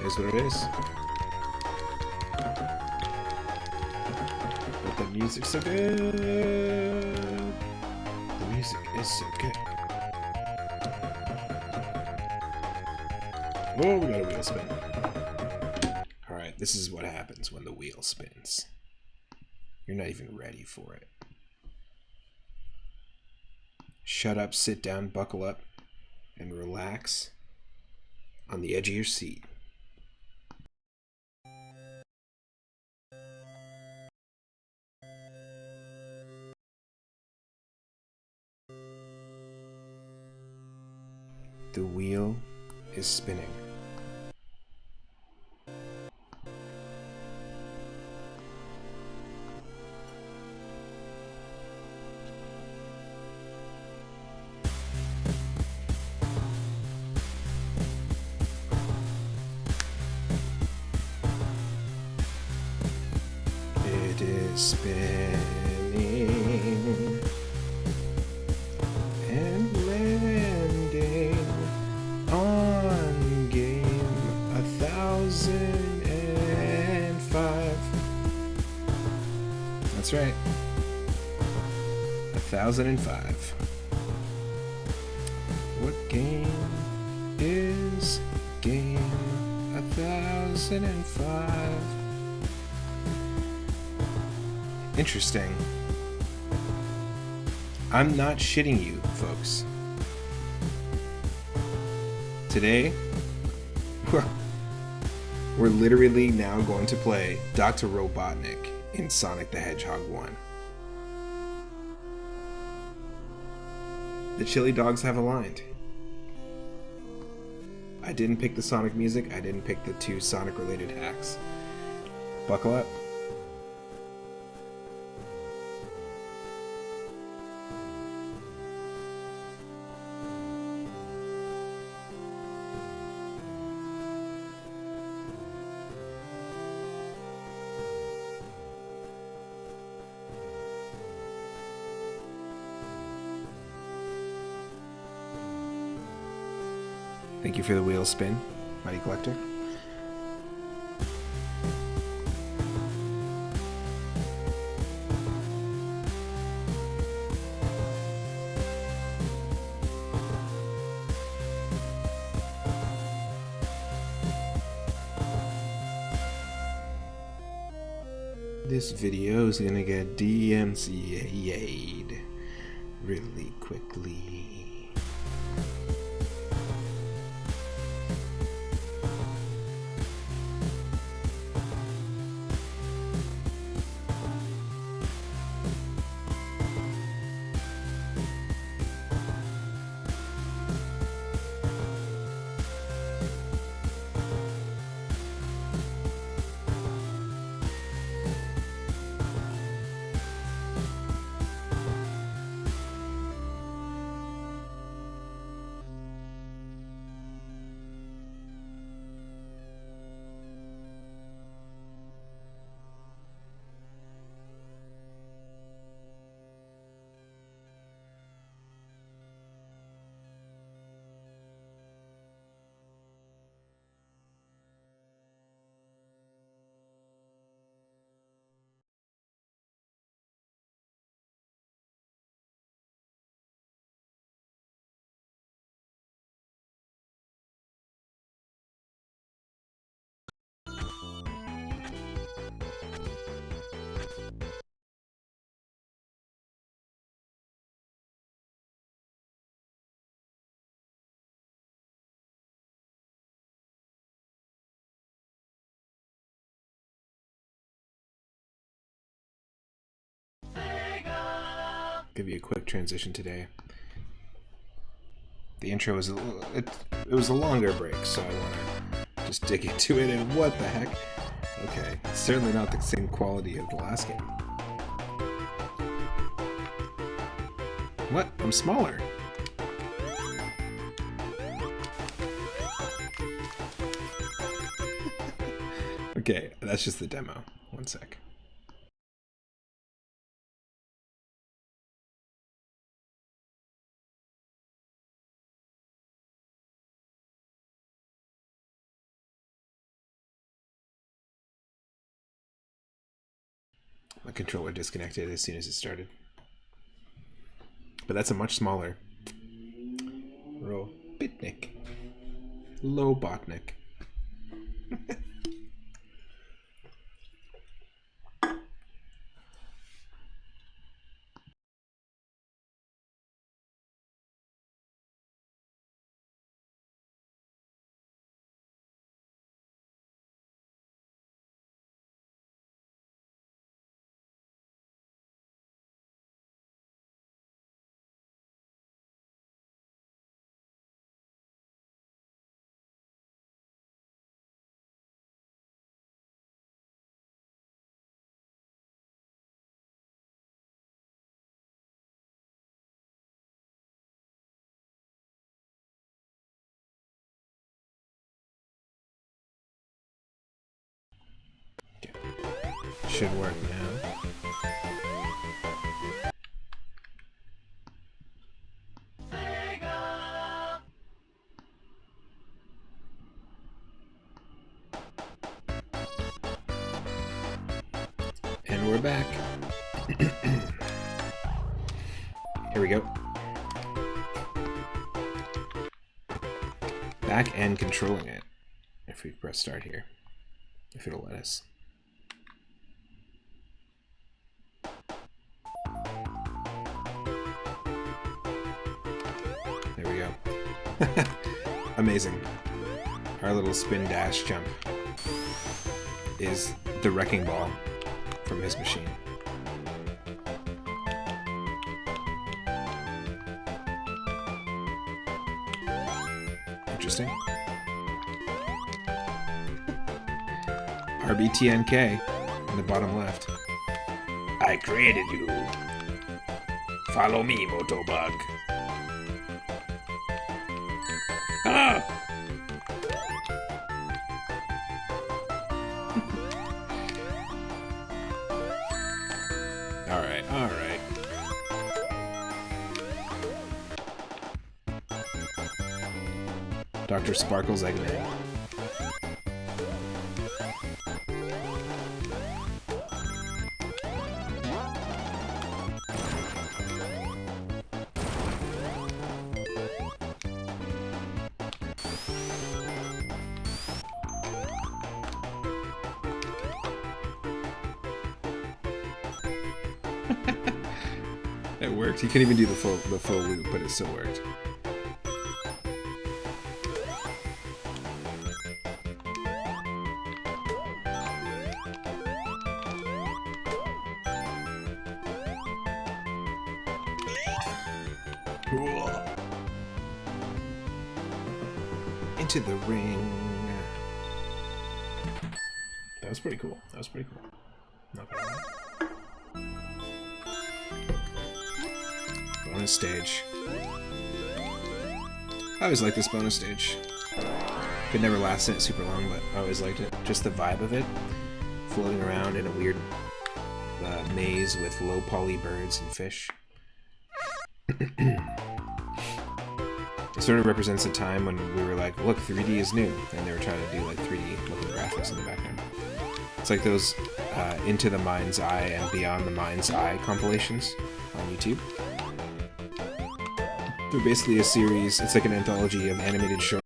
Here's what it is. But the music's so good. The music is so good. Oh, we got a wheel spin. Alright, this is what happens when the wheel spins. You're not even ready for it. Shut up, sit down, buckle up, and relax on the edge of your seat. The wheel is spinning. It is spinning and landing on game 1005. That's right. 1005. What game is game 1005? I'm not shitting you, folks. Today, we're literally now going to play Dr. Robotnik in Sonic the Hedgehog 1. The chili dogs have aligned. I didn't pick the Sonic music, I didn't pick the 2 Sonic related hacks. Buckle up. Thank you for the wheel spin, Mighty Collector. This video is gonna get DMCA'd really quickly. Give you a quick transition today. The intro was it was a longer break, so I want to just dig into it. And what the heck? Okay, it's certainly not the same quality of the last game. What? I'm smaller. Okay, that's just the demo. One sec. My controller disconnected as soon as it started. But that's a much smaller Robotnik. Robotnik. Should work now. And we're back. Here we go. Back and controlling it. If we press start here. If it'll let us. Amazing. Our little spin dash jump is the wrecking ball from his machine. Interesting. RBTNK in the bottom left. I created you. Follow me, Motobug. Ah! Alright, alright. Dr. Sparkle's Eggman. It worked. He couldn't even do the full loop, but it still worked. Cool. Into the ring. That was pretty cool. That was pretty cool. Not gonna lie. Bonus stage. I always liked this bonus stage. Could never last it super long, but I always liked it. Just the vibe of it. Floating around in a weird maze with low poly birds and fish. It sort of represents a time when we were like, look, 3D is new, and they were trying to do like 3D looking graphics in the background. It's like those Into the Mind's Eye and Beyond the Mind's Eye compilations on YouTube. They're basically a series, it's like an anthology of animated shorts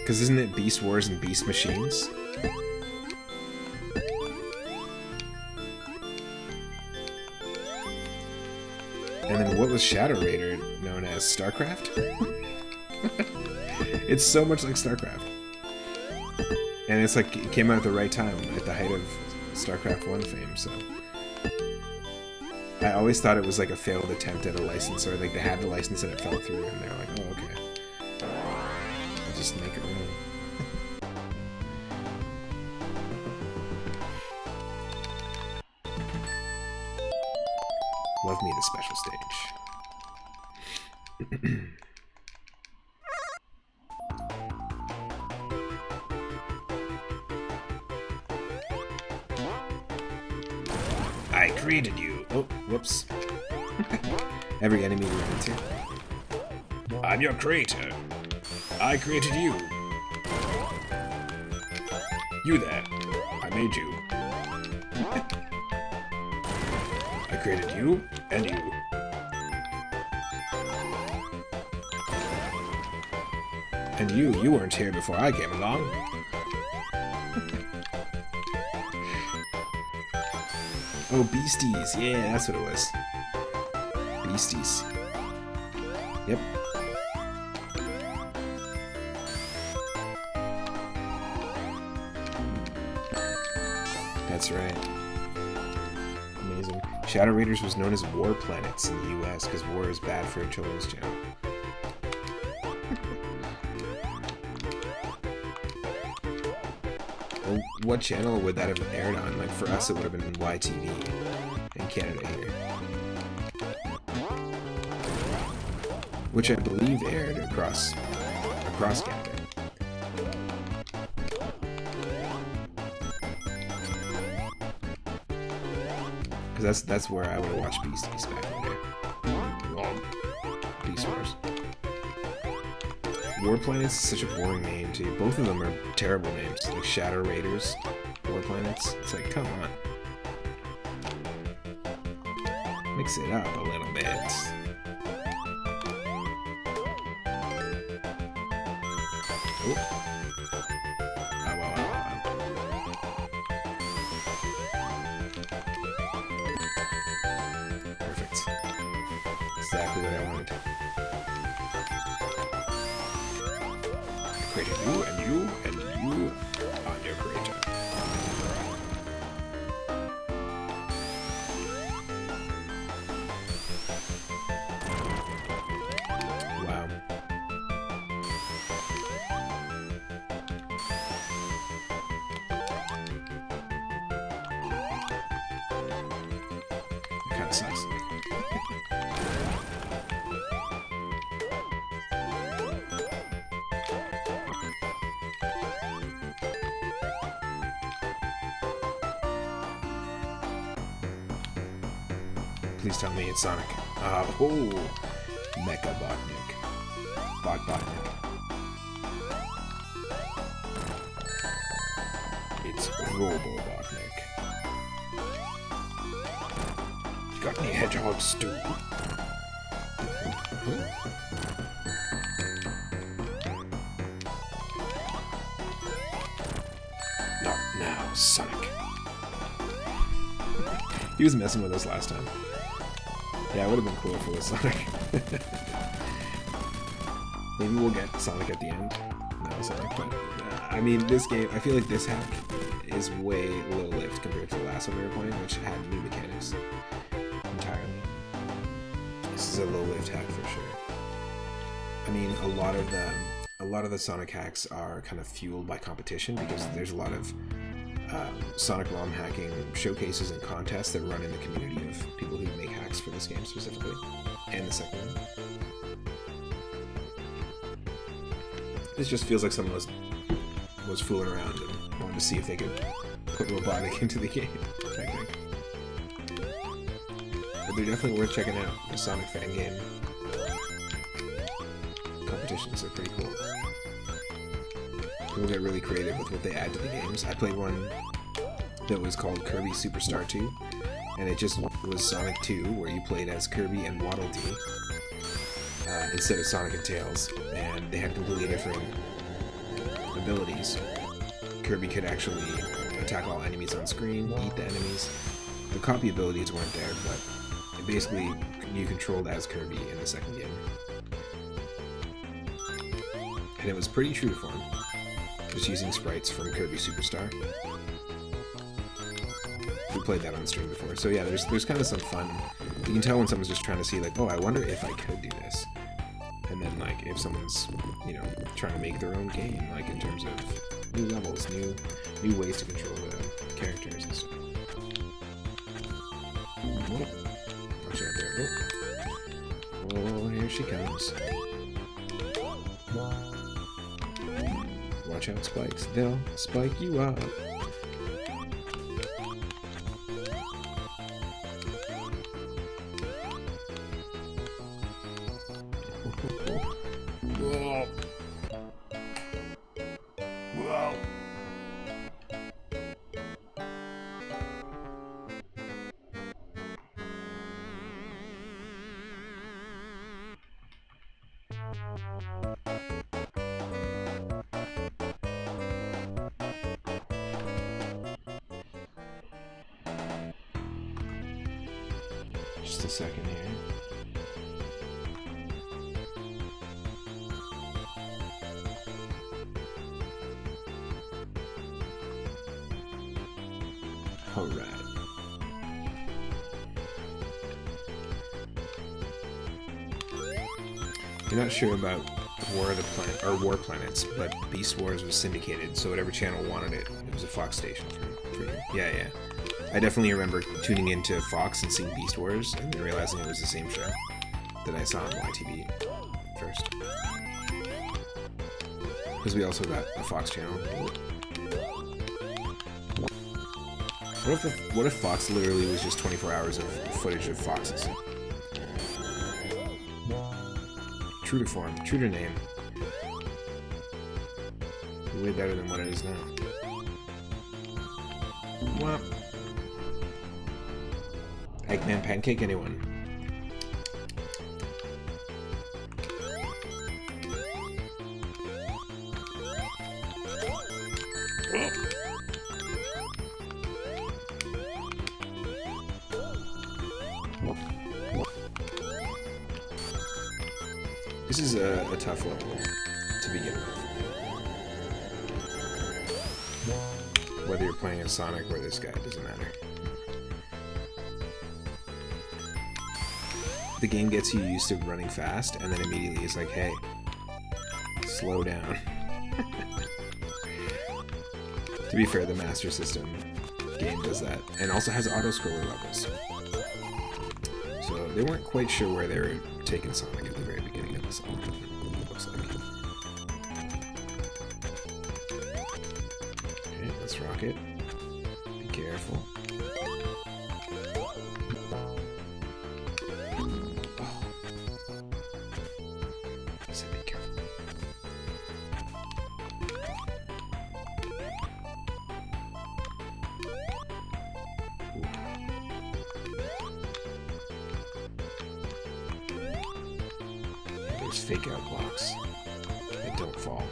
Because isn't it Beast Wars and Beast Machines? And then what was Shadow Raider known as? StarCraft? It's so much like StarCraft. And it's like, it came out at the right time, at the height of StarCraft 1 fame, so... I always thought it was like a failed attempt at a license, or like they had the license and it fell through, and they're like, oh, okay. I'll just make it own. Love me the special stage. I created you. Oh, whoops. Every enemy we run into. I'm your creator. I created you. You there. I made you. I created you and you. And you weren't here before I came along. Oh, Beasties. Yeah, that's what it was. Beasties. Yep. That's right. Amazing. Shadow Raiders was known as War Planets in the US because war is bad for a children's channel. Well, what channel would that have aired on? Like, for us, it would have been YTV in Canada here. Which I believe aired across Canada. Because that's where I would have watched Beasties back in the day. Well, Beast Wars. War Planets is such a boring name, too. Both of them are terrible names. Like Shadow Raiders, War Planets. It's like, come on. Mix it up a little bit. Oh. Ow, ow, ow, ow. Perfect. Exactly what I wanted. Created you, and you are your creator. Wow. Kind of sucks. Please tell me it's Sonic. Oh, Mecha Botnik. Botnik. It's Robotnik. You got any hedgehogs too? Not now, Sonic. He was messing with us last time. Yeah, it would have been cool if it was Sonic. Maybe we'll get Sonic at the end. No, Sonic, but I mean, this game, I feel like this hack is way low lift compared to the last one we were playing, which had new mechanics entirely. This is a low lift hack for sure. I mean, a lot of the Sonic hacks are kind of fueled by competition because there's a lot of Sonic ROM hacking showcases and contests that run in the community of people who make hacks for this game specifically, and the second one. This just feels like someone was fooling around and wanted to see if they could put Robotnik into the game, I think. But they're definitely worth checking out. The Sonic fan game competitions are pretty cool. People get really creative with what they add to the games. I played one that was called Kirby Superstar 2, and it just was Sonic 2, where you played as Kirby and Waddle Dee instead of Sonic and Tails, and they had completely different abilities, Kirby could actually attack all enemies on screen, eat the enemies. The copy abilities weren't there, but basically you controlled as Kirby in the second game. And it was pretty true to form, just using sprites from Kirby Superstar. We played that on stream before, so yeah, there's kind of some fun. You can tell when someone's just trying to see, like, oh, I wonder if I could do this. And then, like, if someone's, you know, trying to make their own game, like, in terms of new levels, new ways to control the characters and stuff. Oh, watch out there. Oh, here she comes. Watch out, spikes. They'll spike you up. Whoa. Whoa. Just a second here. All right. You're not sure about War Planets, but Beast Wars was syndicated, so whatever channel wanted it, it was a Fox station for you. Yeah. I definitely remember tuning into Fox and seeing Beast Wars, and then realizing it was the same show that I saw on YTV first. Because we also got a Fox channel. What if Fox literally was just 24 hours of footage of foxes? True to form, true to name. Way better than what it is now. What? Eggman pancake, anyone? This is a tough level to begin with. Whether you're playing as Sonic or this guy, it doesn't matter. The game gets you used to running fast, and then immediately it's like, hey, slow down. To be fair, the Master System game does that, and also has auto-scroller levels. So they weren't quite sure where they were taking Sonic at the very beginning of the song, it looks like. Okay, let's rock it. Be careful. Oh. I said be careful. There's fake out blocks that don't fall.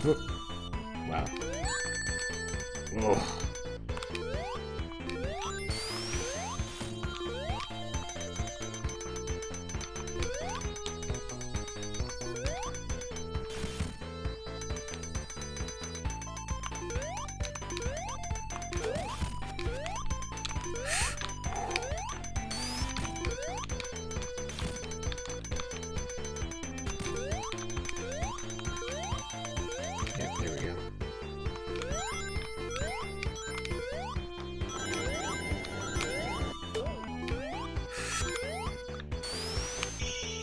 Oh. Wow. Oh. Yep, there we go.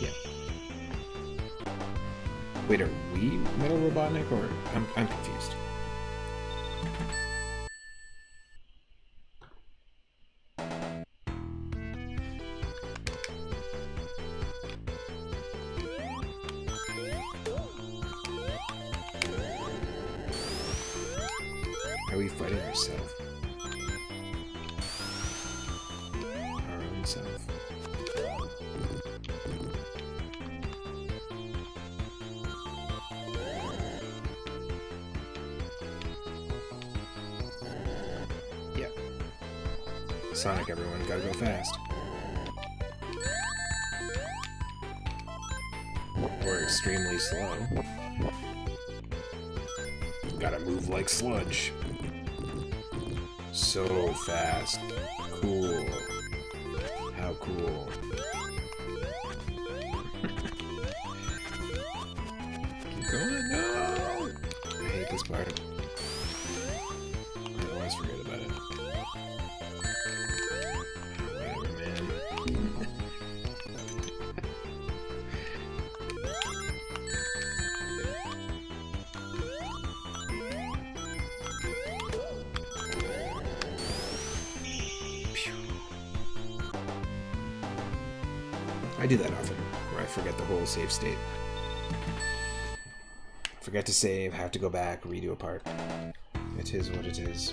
Yeah. Wait, are we Metal Robotnik, or I'm confused. Are we fighting ourselves? Our own self. Sonic, everyone, gotta go fast. Or extremely slow. Gotta move like sludge. So fast. Cool. How cool. Keep going, no! I hate this part. I always forget about it. Whatever, man. I do that often, where I forget the whole save state. Forget to save, have to go back, redo a part. It is what it is.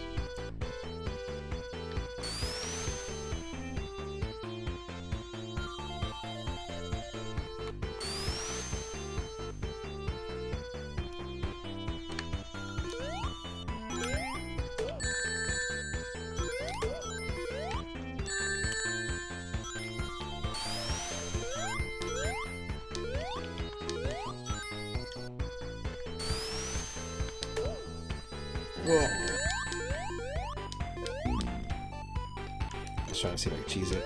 Whoa. I was trying to see if I could cheese it.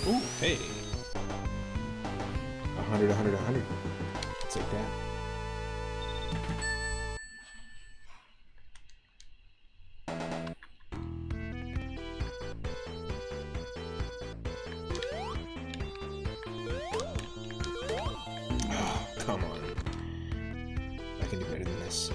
Ooh, hey. 100, 100, 100. It's like that. Come on. I can do better than this.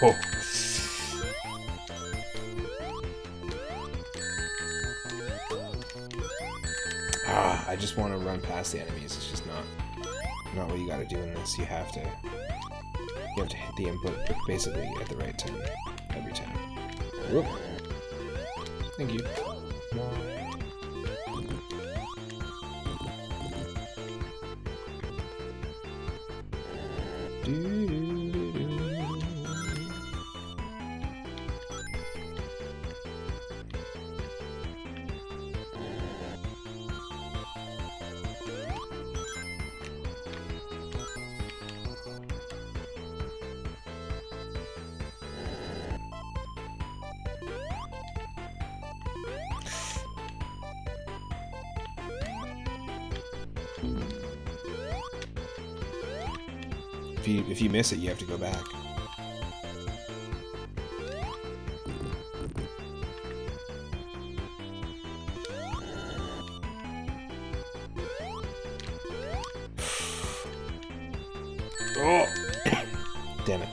Oh. I just want to run past the enemies. It's just not what you gotta do in this. You have to hit the input basically at the right time every time. Whoop. Thank you. If you miss it, you have to go back. Oh! Damn it.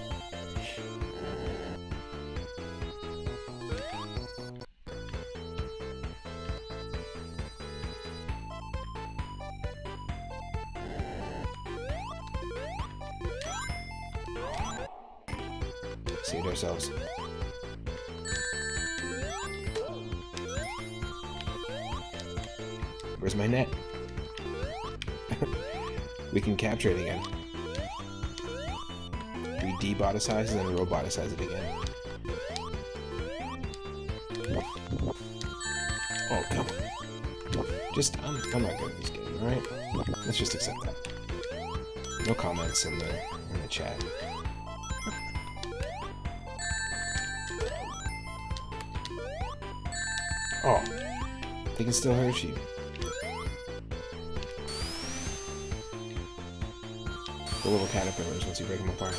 Saved ourselves. Where's my net? We can capture it again. We deboticize and then roboticize it again. Oh, come on. I'm not good at this game, alright? Let's just accept that. No comments in the chat. Oh, they can still hurt you. The little caterpillars once you break them apart.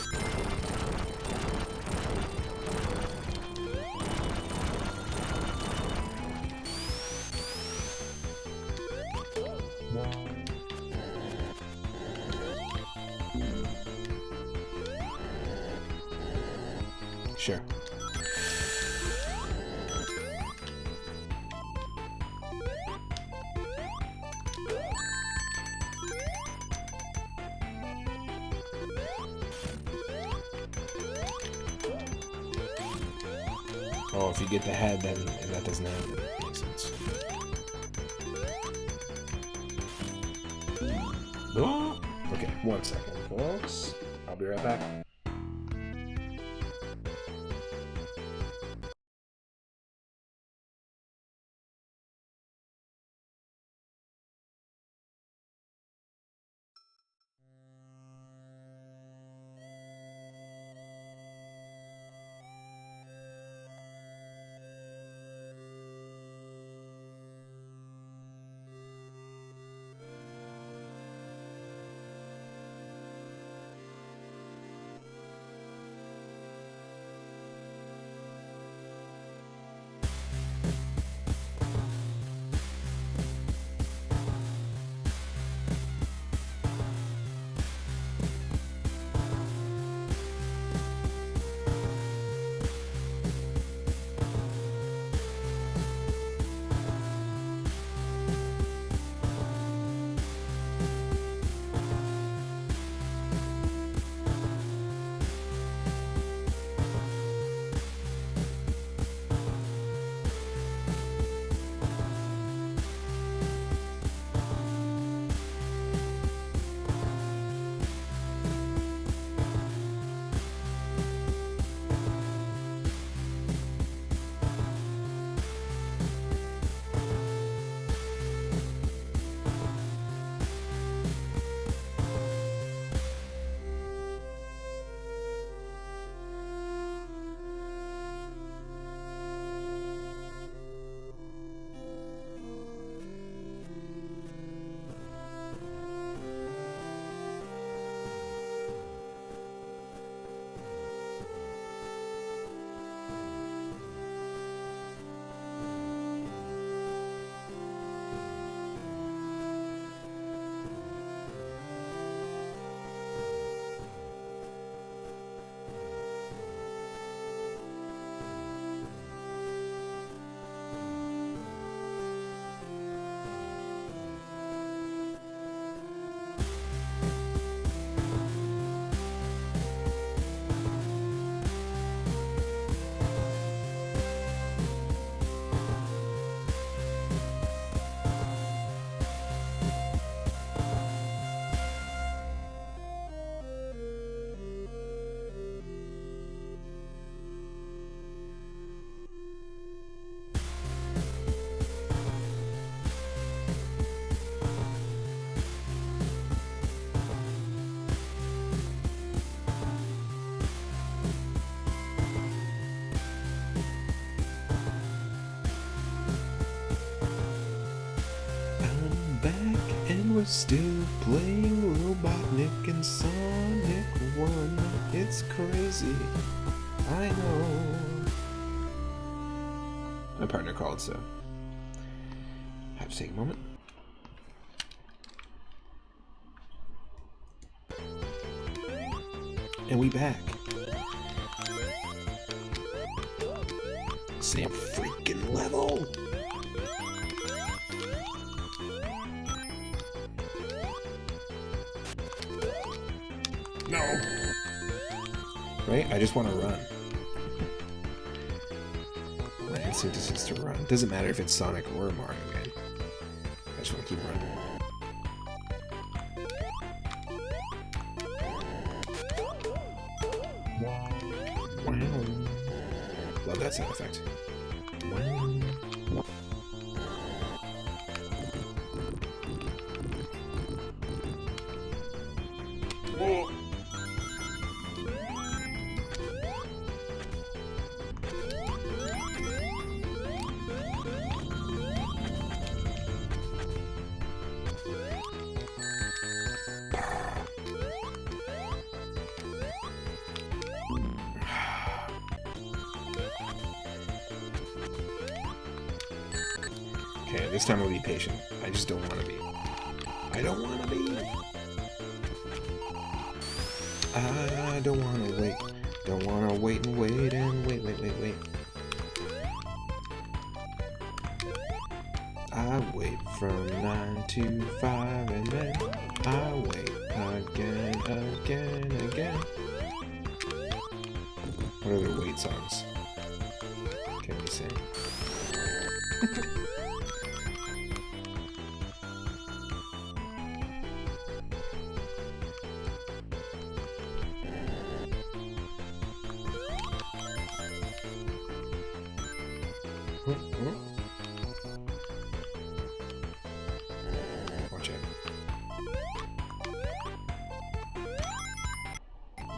Sure. Oh, if you get the head, then that doesn't happen. Makes sense. Oh! Okay, 1 second, folks. I'll be right back. We're still playing Robotnik and Sonic 1. It's crazy. I know. My partner called, so I have to take a moment. And we back. Same freaking level. No. Right? I just want to run. My instinct is just to run. Doesn't matter if it's Sonic or Mario, man. I just want to keep running. Wow. Love that sound effect. Wow. Oh. Okay, this time I'll be patient. I just don't want to be. I don't want to be. I don't want to wait. Don't want to wait and wait and wait. I wait from 9 to 5 and then I wait again. What other wait songs can we sing? Watch it.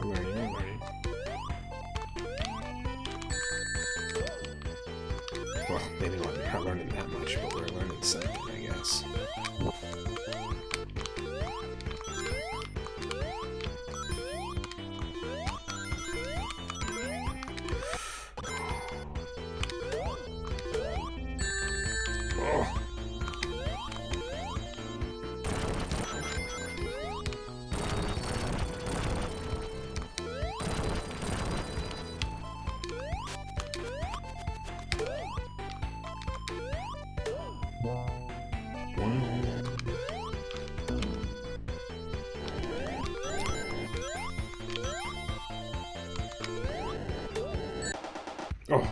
We're learning. Well, maybe we're not learning that much, but we're learning something, I guess. Oh. Oh,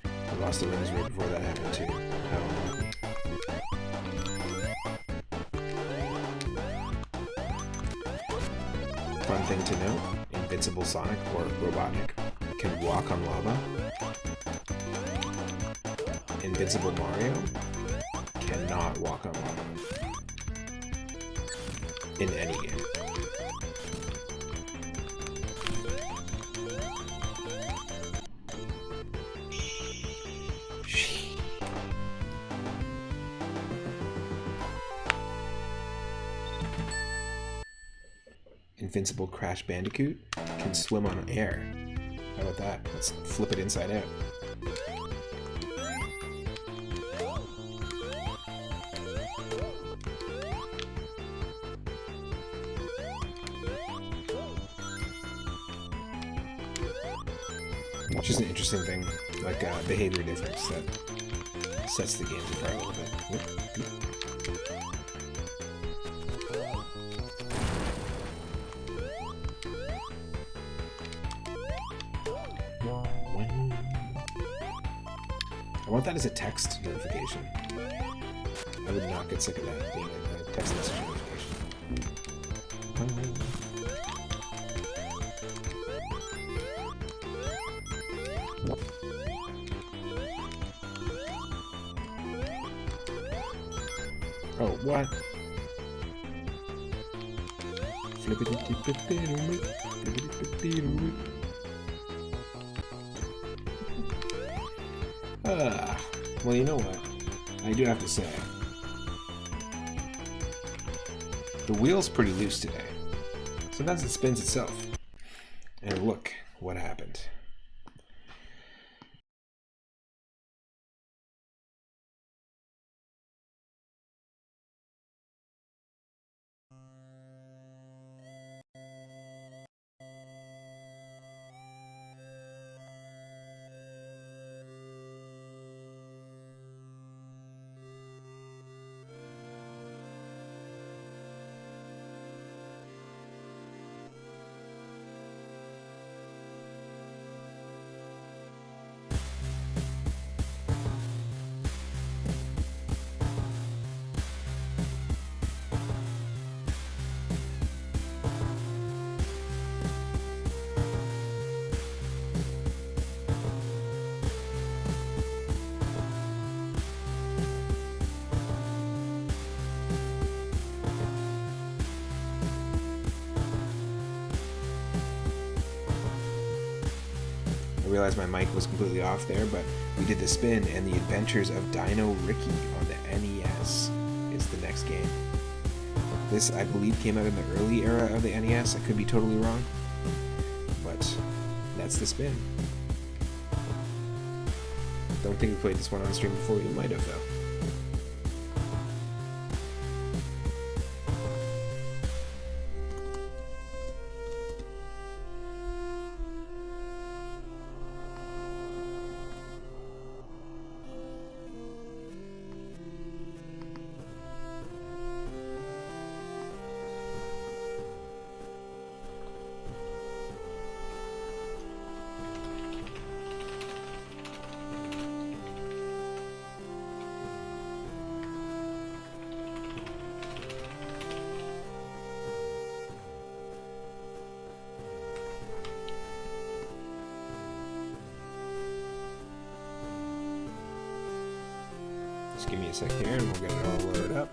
I lost the rings right before that happened too. Oh. Fun thing to note, Invincible Sonic, or Robotnik, can walk on lava. Invincible Mario cannot walk on lava. In any game. Invincible Crash Bandicoot can swim on air. How about that? Let's flip it inside out. It's just an interesting thing, like behavior difference that sets the games apart a little bit. Whoop. I want that as a text notification. I would not get sick of that being a text message notification. Oh, what? Well, you know what? I do have to say, the wheel's pretty loose today. Sometimes it spins itself. And look what happened. realized my mic was completely off there, but we did the spin, and the Adventures of Dino Ricky on the NES is the next game. This, I believe, came out in the early era of the NES. I could be totally wrong, but that's the spin. Don't think we played this one on stream before. You might have, though. Just give me a sec here and we'll get it all loaded up.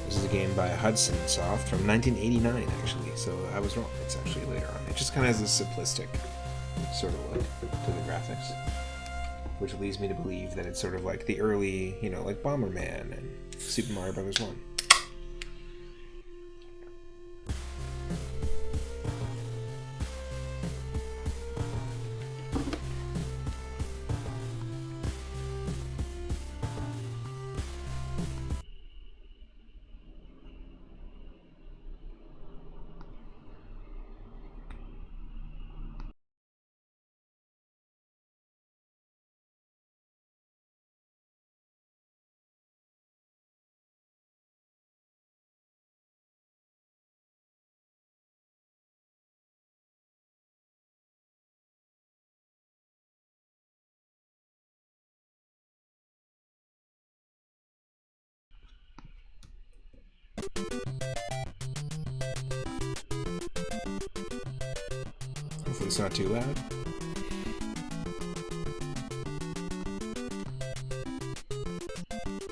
This is a game by Hudson Soft from 1989, actually, so I was wrong. It's actually later on. It just kind of has a simplistic sort of look to the graphics, which leads me to believe that it's sort of like the early, you know, like Bomberman and Super Mario Bros. 1. Hopefully it's not too loud.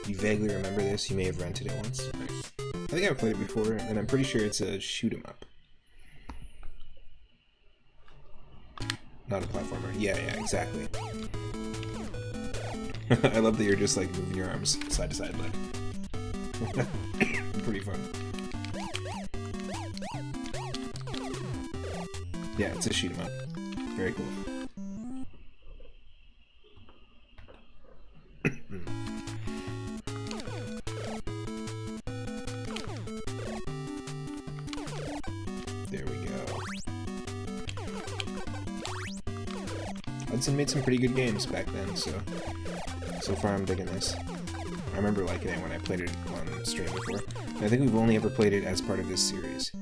You vaguely remember this, you may have rented it once. I think I've played it before, and I'm pretty sure it's a shoot 'em up. Not a platformer. Yeah, exactly. I love that you're just like moving your arms side to side like. Pretty fun. Yeah, it's a shoot 'em up. Very cool. There we go. Hudson made some pretty good games back then, so far I'm digging this. I remember liking it when I played it on stream before. And I think we've only ever played it as part of this series.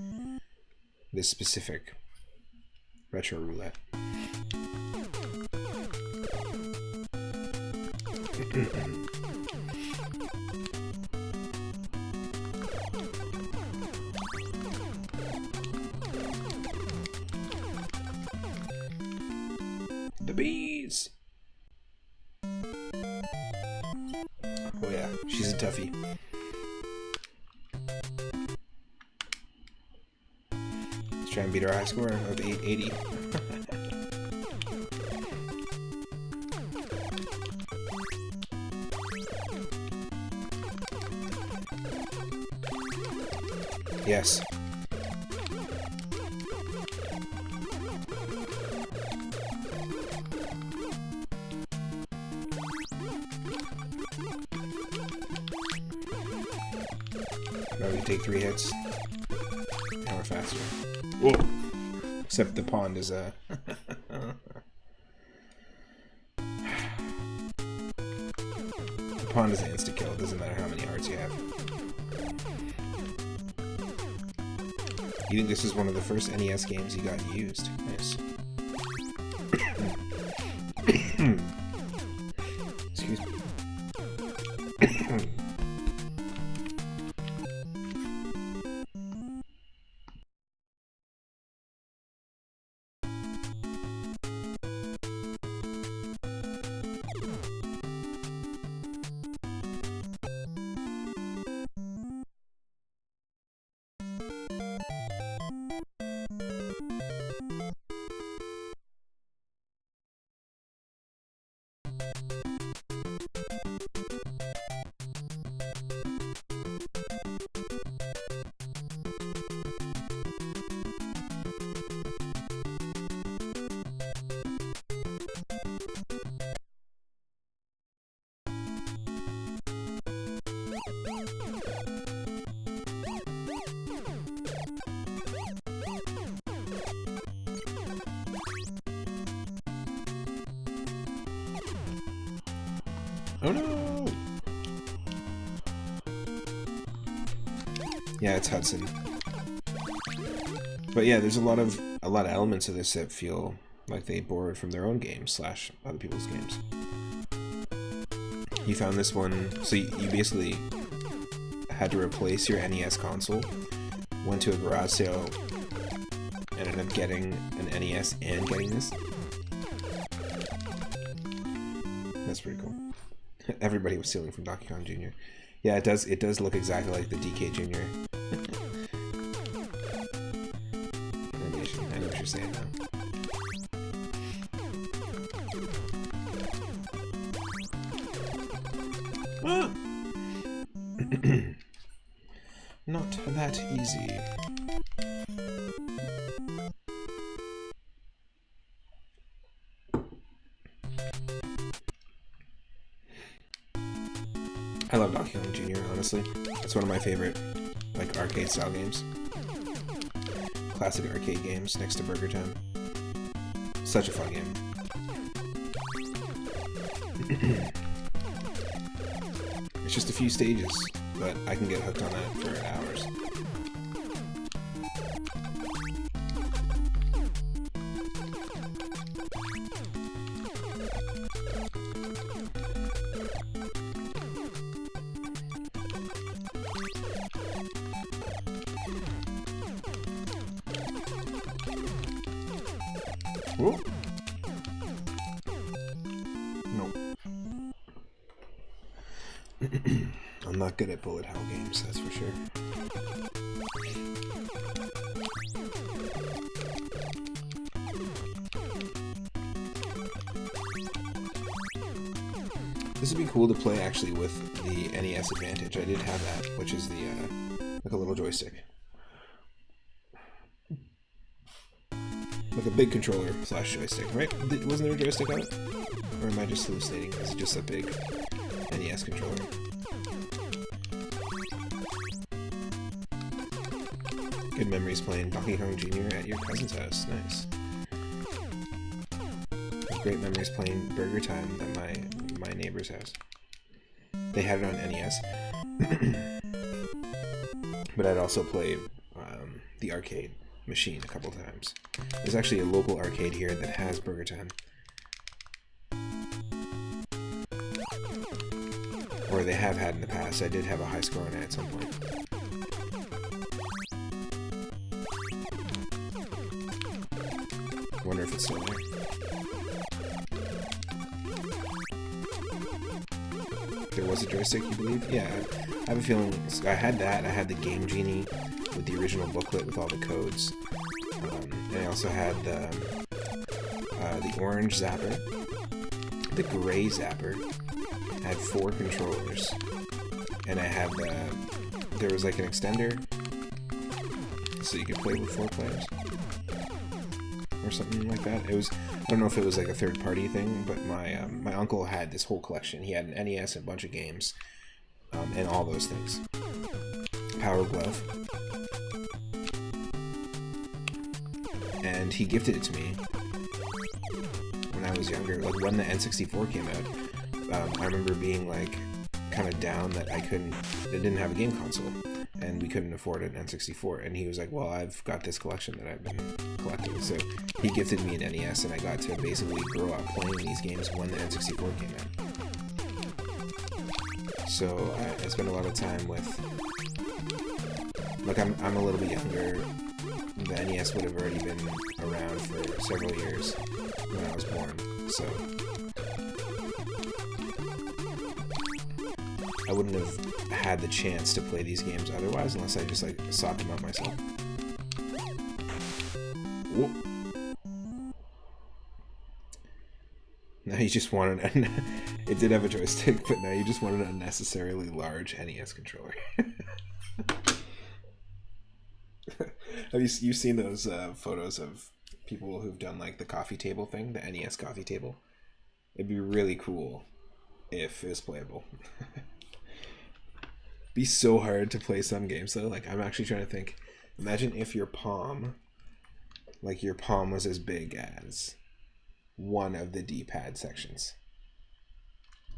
This specific retro roulette. The bees! Oh yeah, she's a toughie. Let's try and beat our high score of 880. Yes. Now we take 3 hits. Now we're faster. Whoa! Except the pond is a... The pond is an insta-kill. It doesn't matter how many hearts you have. You think this is one of the first NES games you got used? Nice. Excuse me. Oh no! Yeah, it's Hudson. But yeah, there's a lot of elements of this that feel like they borrowed from their own games / other people's games. You found this one, so you basically had to replace your NES console, went to a garage sale, and ended up getting an NES and getting this. That's pretty cool. Everybody was stealing from Donkey Kong Jr. Yeah, it does look exactly like the DK Jr. animation. I know what you're saying now. Ah! Not that easy. I love Donkey Kong Jr., honestly. It's one of my favorite, like, arcade-style games. Classic arcade games next to Burger Time. Such a fun game. It's just a few stages, but I can get hooked on that for hours. Whoa. Nope. I'm not good at bullet hell games, that's for sure. This would be cool to play actually with the NES Advantage. I did have that, which is the like a little joystick. Like a big controller / joystick, right? Wasn't there a joystick on it? Or am I just hallucinating? Is it just a big NES controller? Good memories playing Donkey Kong Jr. at your cousin's house. Nice. Great memories playing Burger Time at my neighbor's house. They had it on NES. But I'd also play the arcade machine a couple times. There's actually a local arcade here that has Burger Time. Or they have had in the past. I did have a high score on it at some point. Wonder if it's still there. There was a joystick, you believe? Yeah, I have a feeling. I had that. I had the Game Genie with the original booklet with all the codes. And I also had the orange zapper, the gray zapper. I had 4 controllers, and I had there was like an extender, so you could play with 4 players, or something like that. It was, I don't know if it was like a third-party thing, but my uncle had this whole collection. He had an NES and a bunch of games, and all those things. Power Glove. And he gifted it to me when I was younger. Like when the N64 came out, I remember being like kind of down that I didn't have a game console, and we couldn't afford an N64. And he was like, "Well, I've got this collection that I've been collecting." So he gifted me an NES, and I got to basically grow up playing these games when the N64 came out. So I spent a lot of time with. Like I'm a little bit younger. The NES would have already been around for several years when I was born, so I wouldn't have had the chance to play these games otherwise unless I just like sought them out myself. Whoop. Now you just wanted it did have a joystick, but now you just wanted an unnecessarily large NES controller. Have you seen those photos of people who've done like the coffee table thing, the NES coffee table? It'd be really cool if it was playable. Be so hard to play some games though. Like I'm actually trying to think. Imagine if your palm was as big as one of the D-pad sections.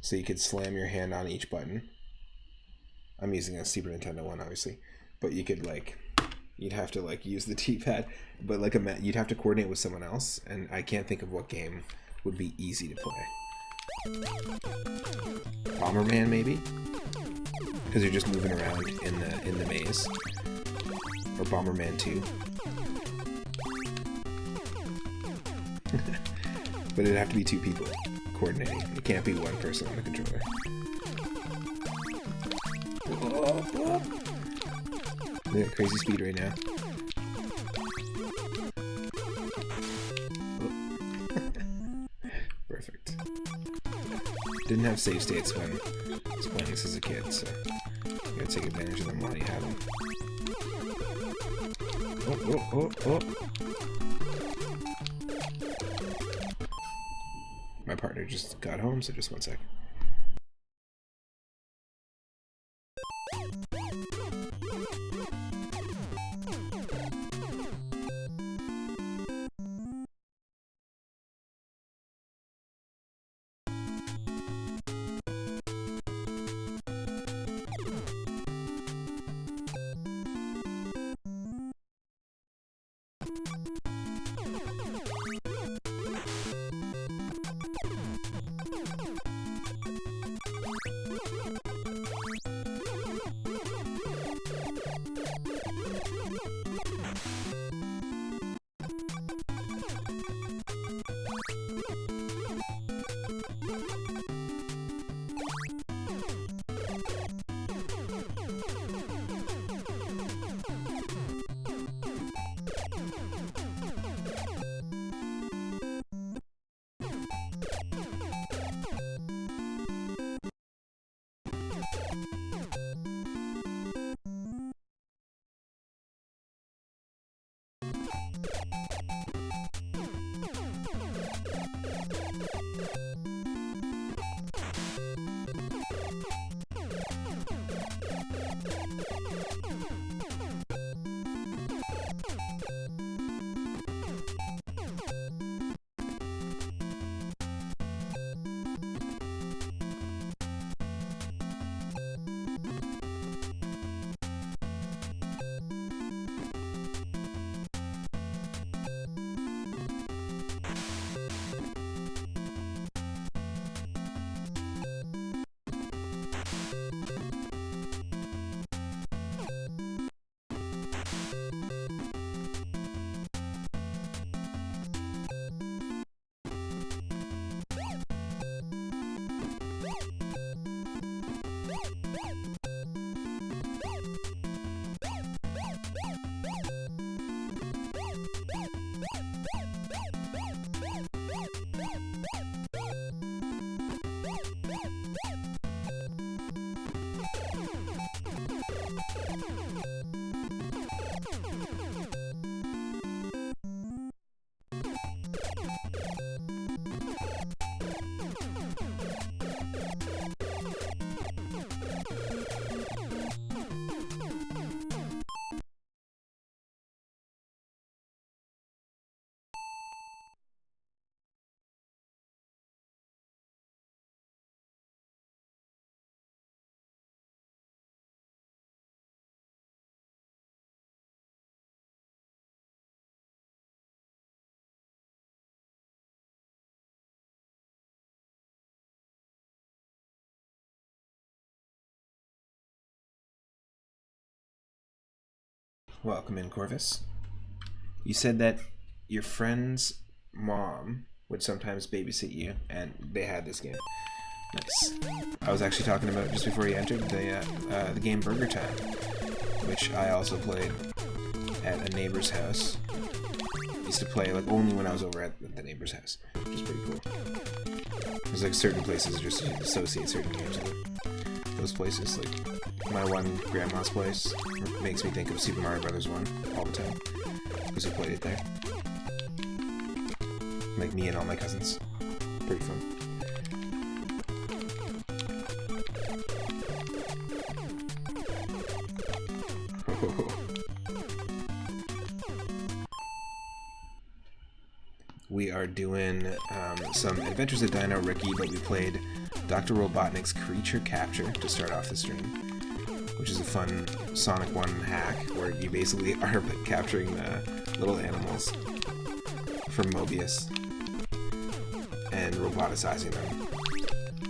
so you could slam your hand on each button. I'm using a Super Nintendo one, obviously, but you could like, you'd have to like use the D-pad, but like you'd have to coordinate with someone else, and I can't think of what game would be easy to play. Bomberman, maybe, because you're just moving around in the maze, or Bomberman 2. But it'd have to be two people coordinating. It can't be one person on the controller. They're at crazy speed right now. Perfect. Didn't have save states when I was playing this as a kid, so you gotta take advantage of them while you have them. Oh. My partner just got home, so just one sec. Welcome in, Corvus. You said that your friend's mom would sometimes babysit you, and they had this game. Nice. I was actually talking about, just before you entered, the game Burger Time, which I also played at a neighbor's house. I used to play like only when I was over at the neighbor's house, which is pretty cool. There's like certain places just associate certain games with those places. Like my one grandma's place makes me think of Super Mario Brothers 1 all the time because we played it there. Like me and all my cousins. Pretty fun. We are doing some Adventures of Dino Ricky, but we played Dr. Robotnik's Creature Capture to start off the stream, which is a fun Sonic 1 hack where you basically are capturing little animals from Mobius and roboticizing them,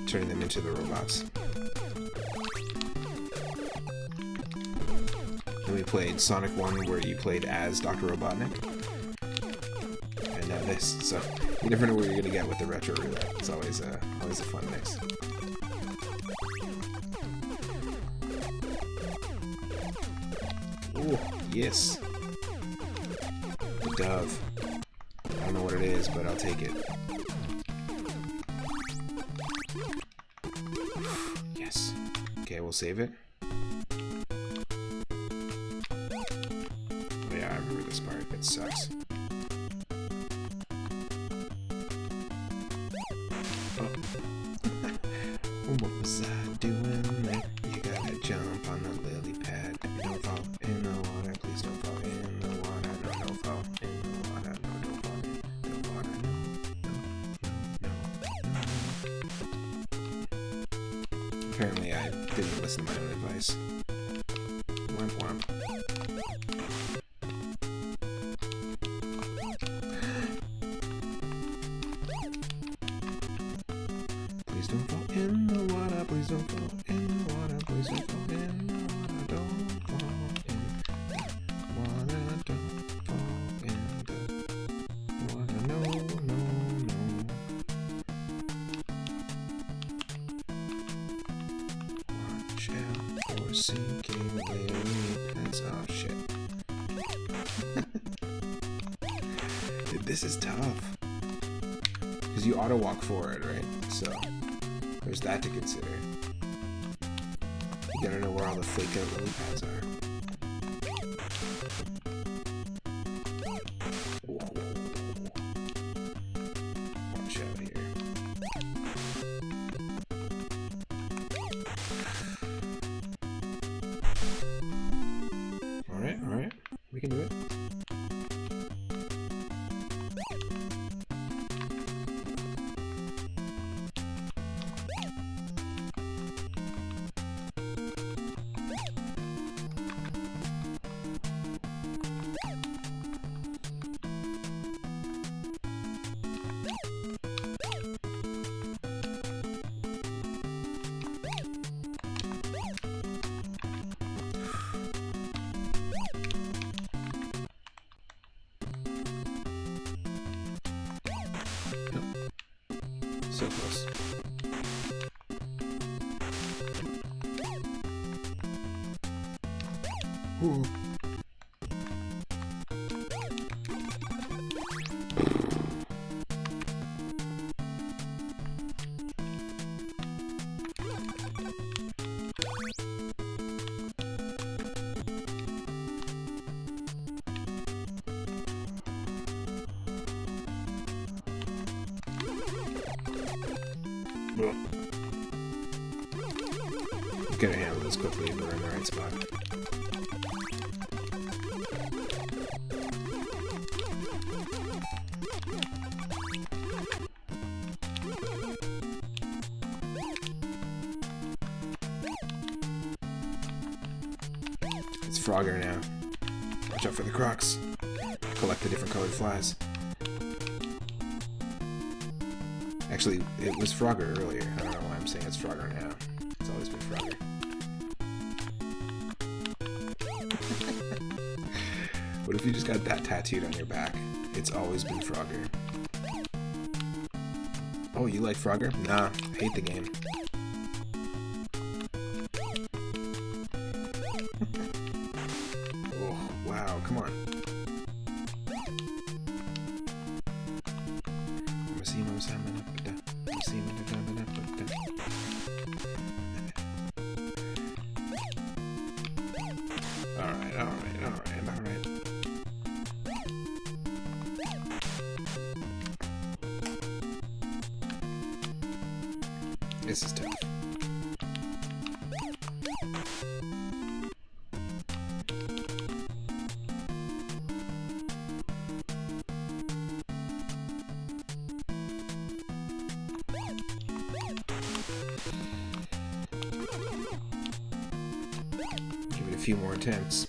turning them into the robots. And we played Sonic 1 where you played as Dr. Robotnik. And now this, so you never know what you're gonna get with the retro roulette. It's always a fun mix. Oh, yes. The dove. I don't know what it is, but I'll take it. Yes. Okay, we'll save it. Oh, yeah, I remember this part. It sucks. Oh. What was I doing there? You gotta jump on the lily pad. Don't fall in the water. Please don't fall in the water. No, don't fall in the water. No, don't fall in the water. No. Apparently I didn't listen to my own advice. Womp womp. Please don't fall in the water. Please don't fall in the water. Please don't fall in the water. Don't fall in the water. Don't fall in the water. No, no, no. Watch out for sinking lily pads. Oh shit. Dude, this is tough. Because you auto walk forward, right? So there's that to consider. You gotta know where all the fake out lily pads are. Whoa. Watch out here. Alright. We can do it. So close. Ooh. Gotta handle this quickly if we're in the right spot. It's Frogger now. Watch out for the crocs. Collect the different colored flies. Actually, it was Frogger earlier. I don't know why I'm saying it's Frogger now. It's always been Frogger. What if you just got that tattooed on your back? It's always been Frogger. Oh, you like Frogger? Nah, I hate the game. Oh, wow, come on. Alright. This is tough. few more attempts.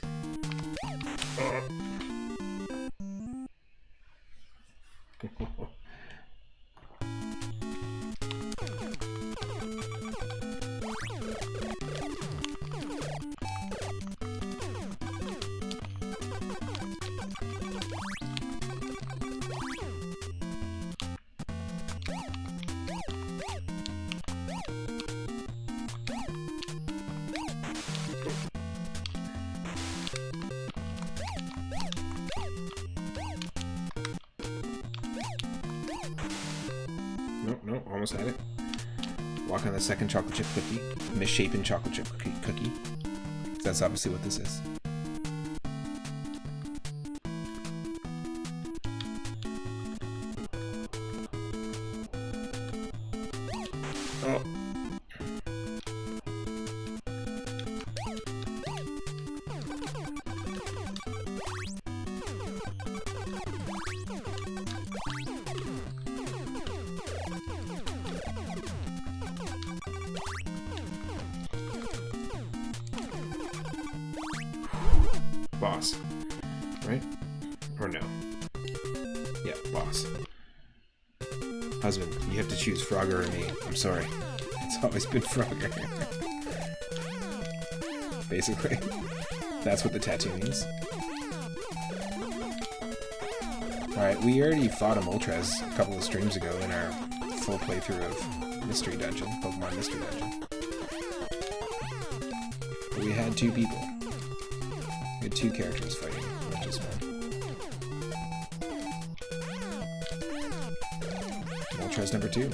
No, almost had it. Walk on the second chocolate chip cookie. Misshapen chocolate chip cookie. That's obviously what this is. Oh. Boss. Right? Or no? Yeah, boss. Husband, you have to choose Frogger or me. I'm sorry. It's always been Frogger. Basically. That's what the tattoo means. Alright, we already fought a Moltres a couple of streams ago in our full playthrough of Mystery Dungeon, Pokemon Mystery Dungeon. But we had two people. We had two characters fighting, which is fun. Moltres number 2.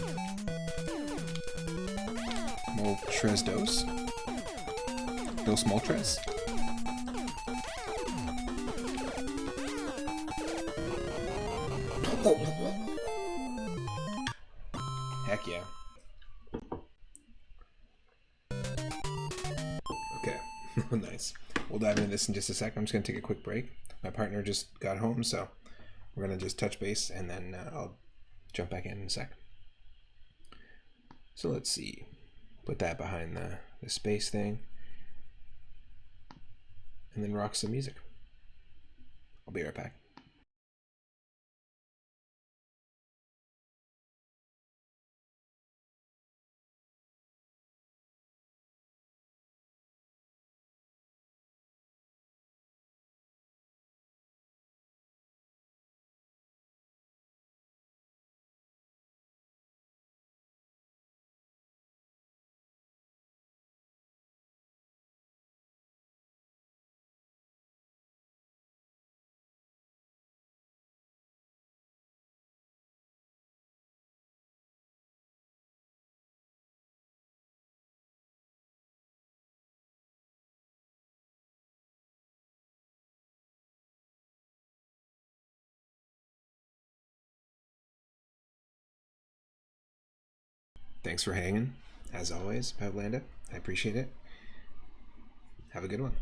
Moltres Dos? Dos Moltres? Heck yeah. Okay, nice. We'll dive into this in just a sec. I'm just going to take a quick break. My partner just got home, so we're going to just touch base, and then I'll jump back in a sec. So let's see. Put that behind the space thing, and then rock some music. I'll be right back. Thanks for hanging, as always, Pavlanda. I appreciate it. Have a good one.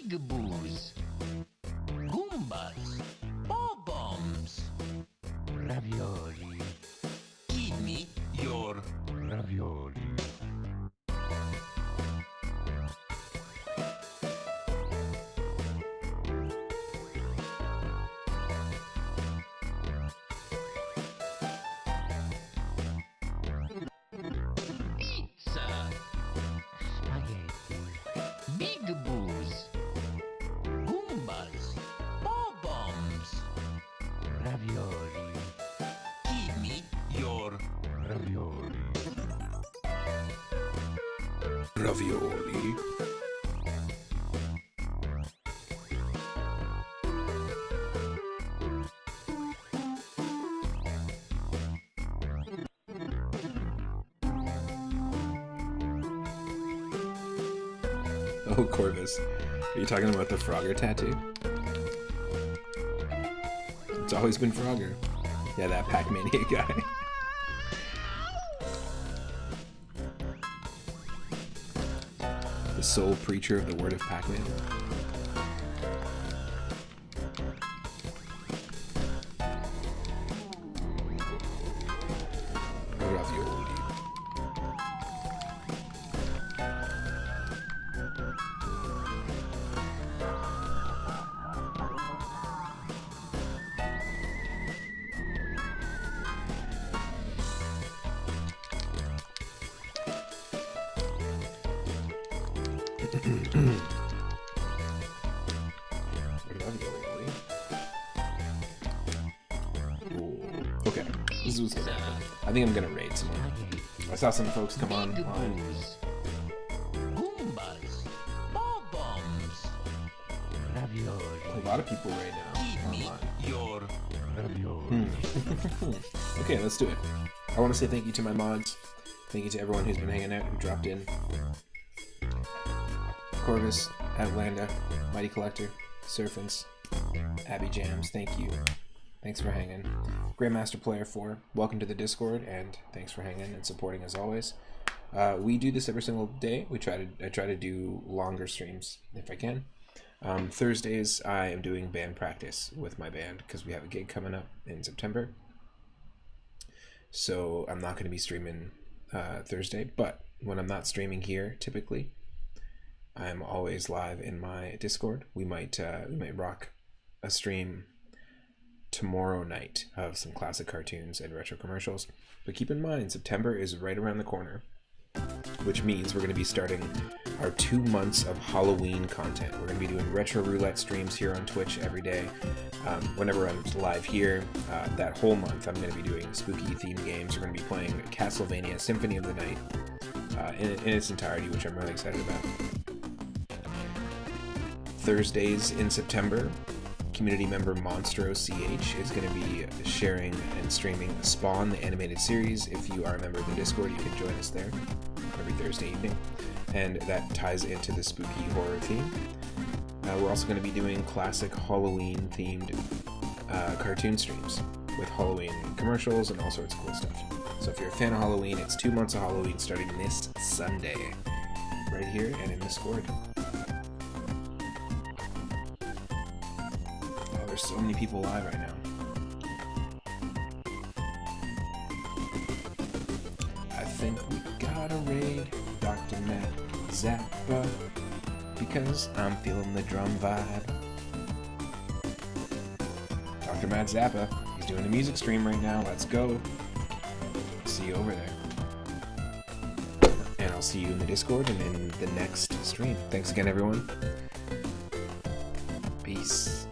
Big boos. Goombas. Bob-bombs. Ravioli. Give me your ravioli. Pizza. Spaghetti. Big boos. Goombas. Bob-bombs. Ravioli. Give me your ravioli. Ravioli. Oh, Corvus. Are you talking about the Frogger tattoo? It's always been Frogger. Yeah, that Pac-Mania guy. The sole preacher of the word of Pac-Man. Ravioli. Ravioli. Ooh, okay, this was good. I think I'm gonna raid someone. I saw some folks come on Big online. boos. Goombas. Bob-bombs. Ravioli. A lot of people right now Give me online. your ravioli. Okay, let's do it. I want to say thank you to my mods. Thank you to everyone who's been hanging out, who dropped in. Corvus, Atlanta, Mighty Collector, Surfins, Abby Jams, thank you. Thanks for hanging. Grandmaster Player 4, welcome to the Discord, and thanks for hanging and supporting as always. We do this every single day. I try to do longer streams if I can. Thursdays I am doing band practice with my band because we have a gig coming up in September. So I'm not going to be streaming Thursday, but when I'm not streaming here, typically, I'm always live in my Discord. We might rock a stream tomorrow night of some classic cartoons and retro commercials. But keep in mind, September is right around the corner, which means we're going to be starting our 2 months of Halloween content. We're going to be doing retro roulette streams here on Twitch every day. Whenever I'm live here, that whole month I'm going to be doing spooky themed games. We're going to be playing Castlevania Symphony of the Night in its entirety, which I'm really excited about. Thursdays in September, community member MonstroCH is going to be sharing and streaming Spawn, the animated series. If you are a member of the Discord, you can join us there every Thursday evening. And that ties into the spooky horror theme. We're also going to be doing classic Halloween-themed cartoon streams with Halloween commercials and all sorts of cool stuff. So if you're a fan of Halloween, it's 2 months of Halloween starting this Sunday, right here and in Discord. Oh, there's so many people live right now. I think we gotta raid Dr. Matt Zappa because I'm feeling the drum vibe. Dr. Matt Zappa, he's doing a music stream right now. Let's go. See you over there. And I'll see you in the Discord and in the next stream. Thanks again, everyone. Peace.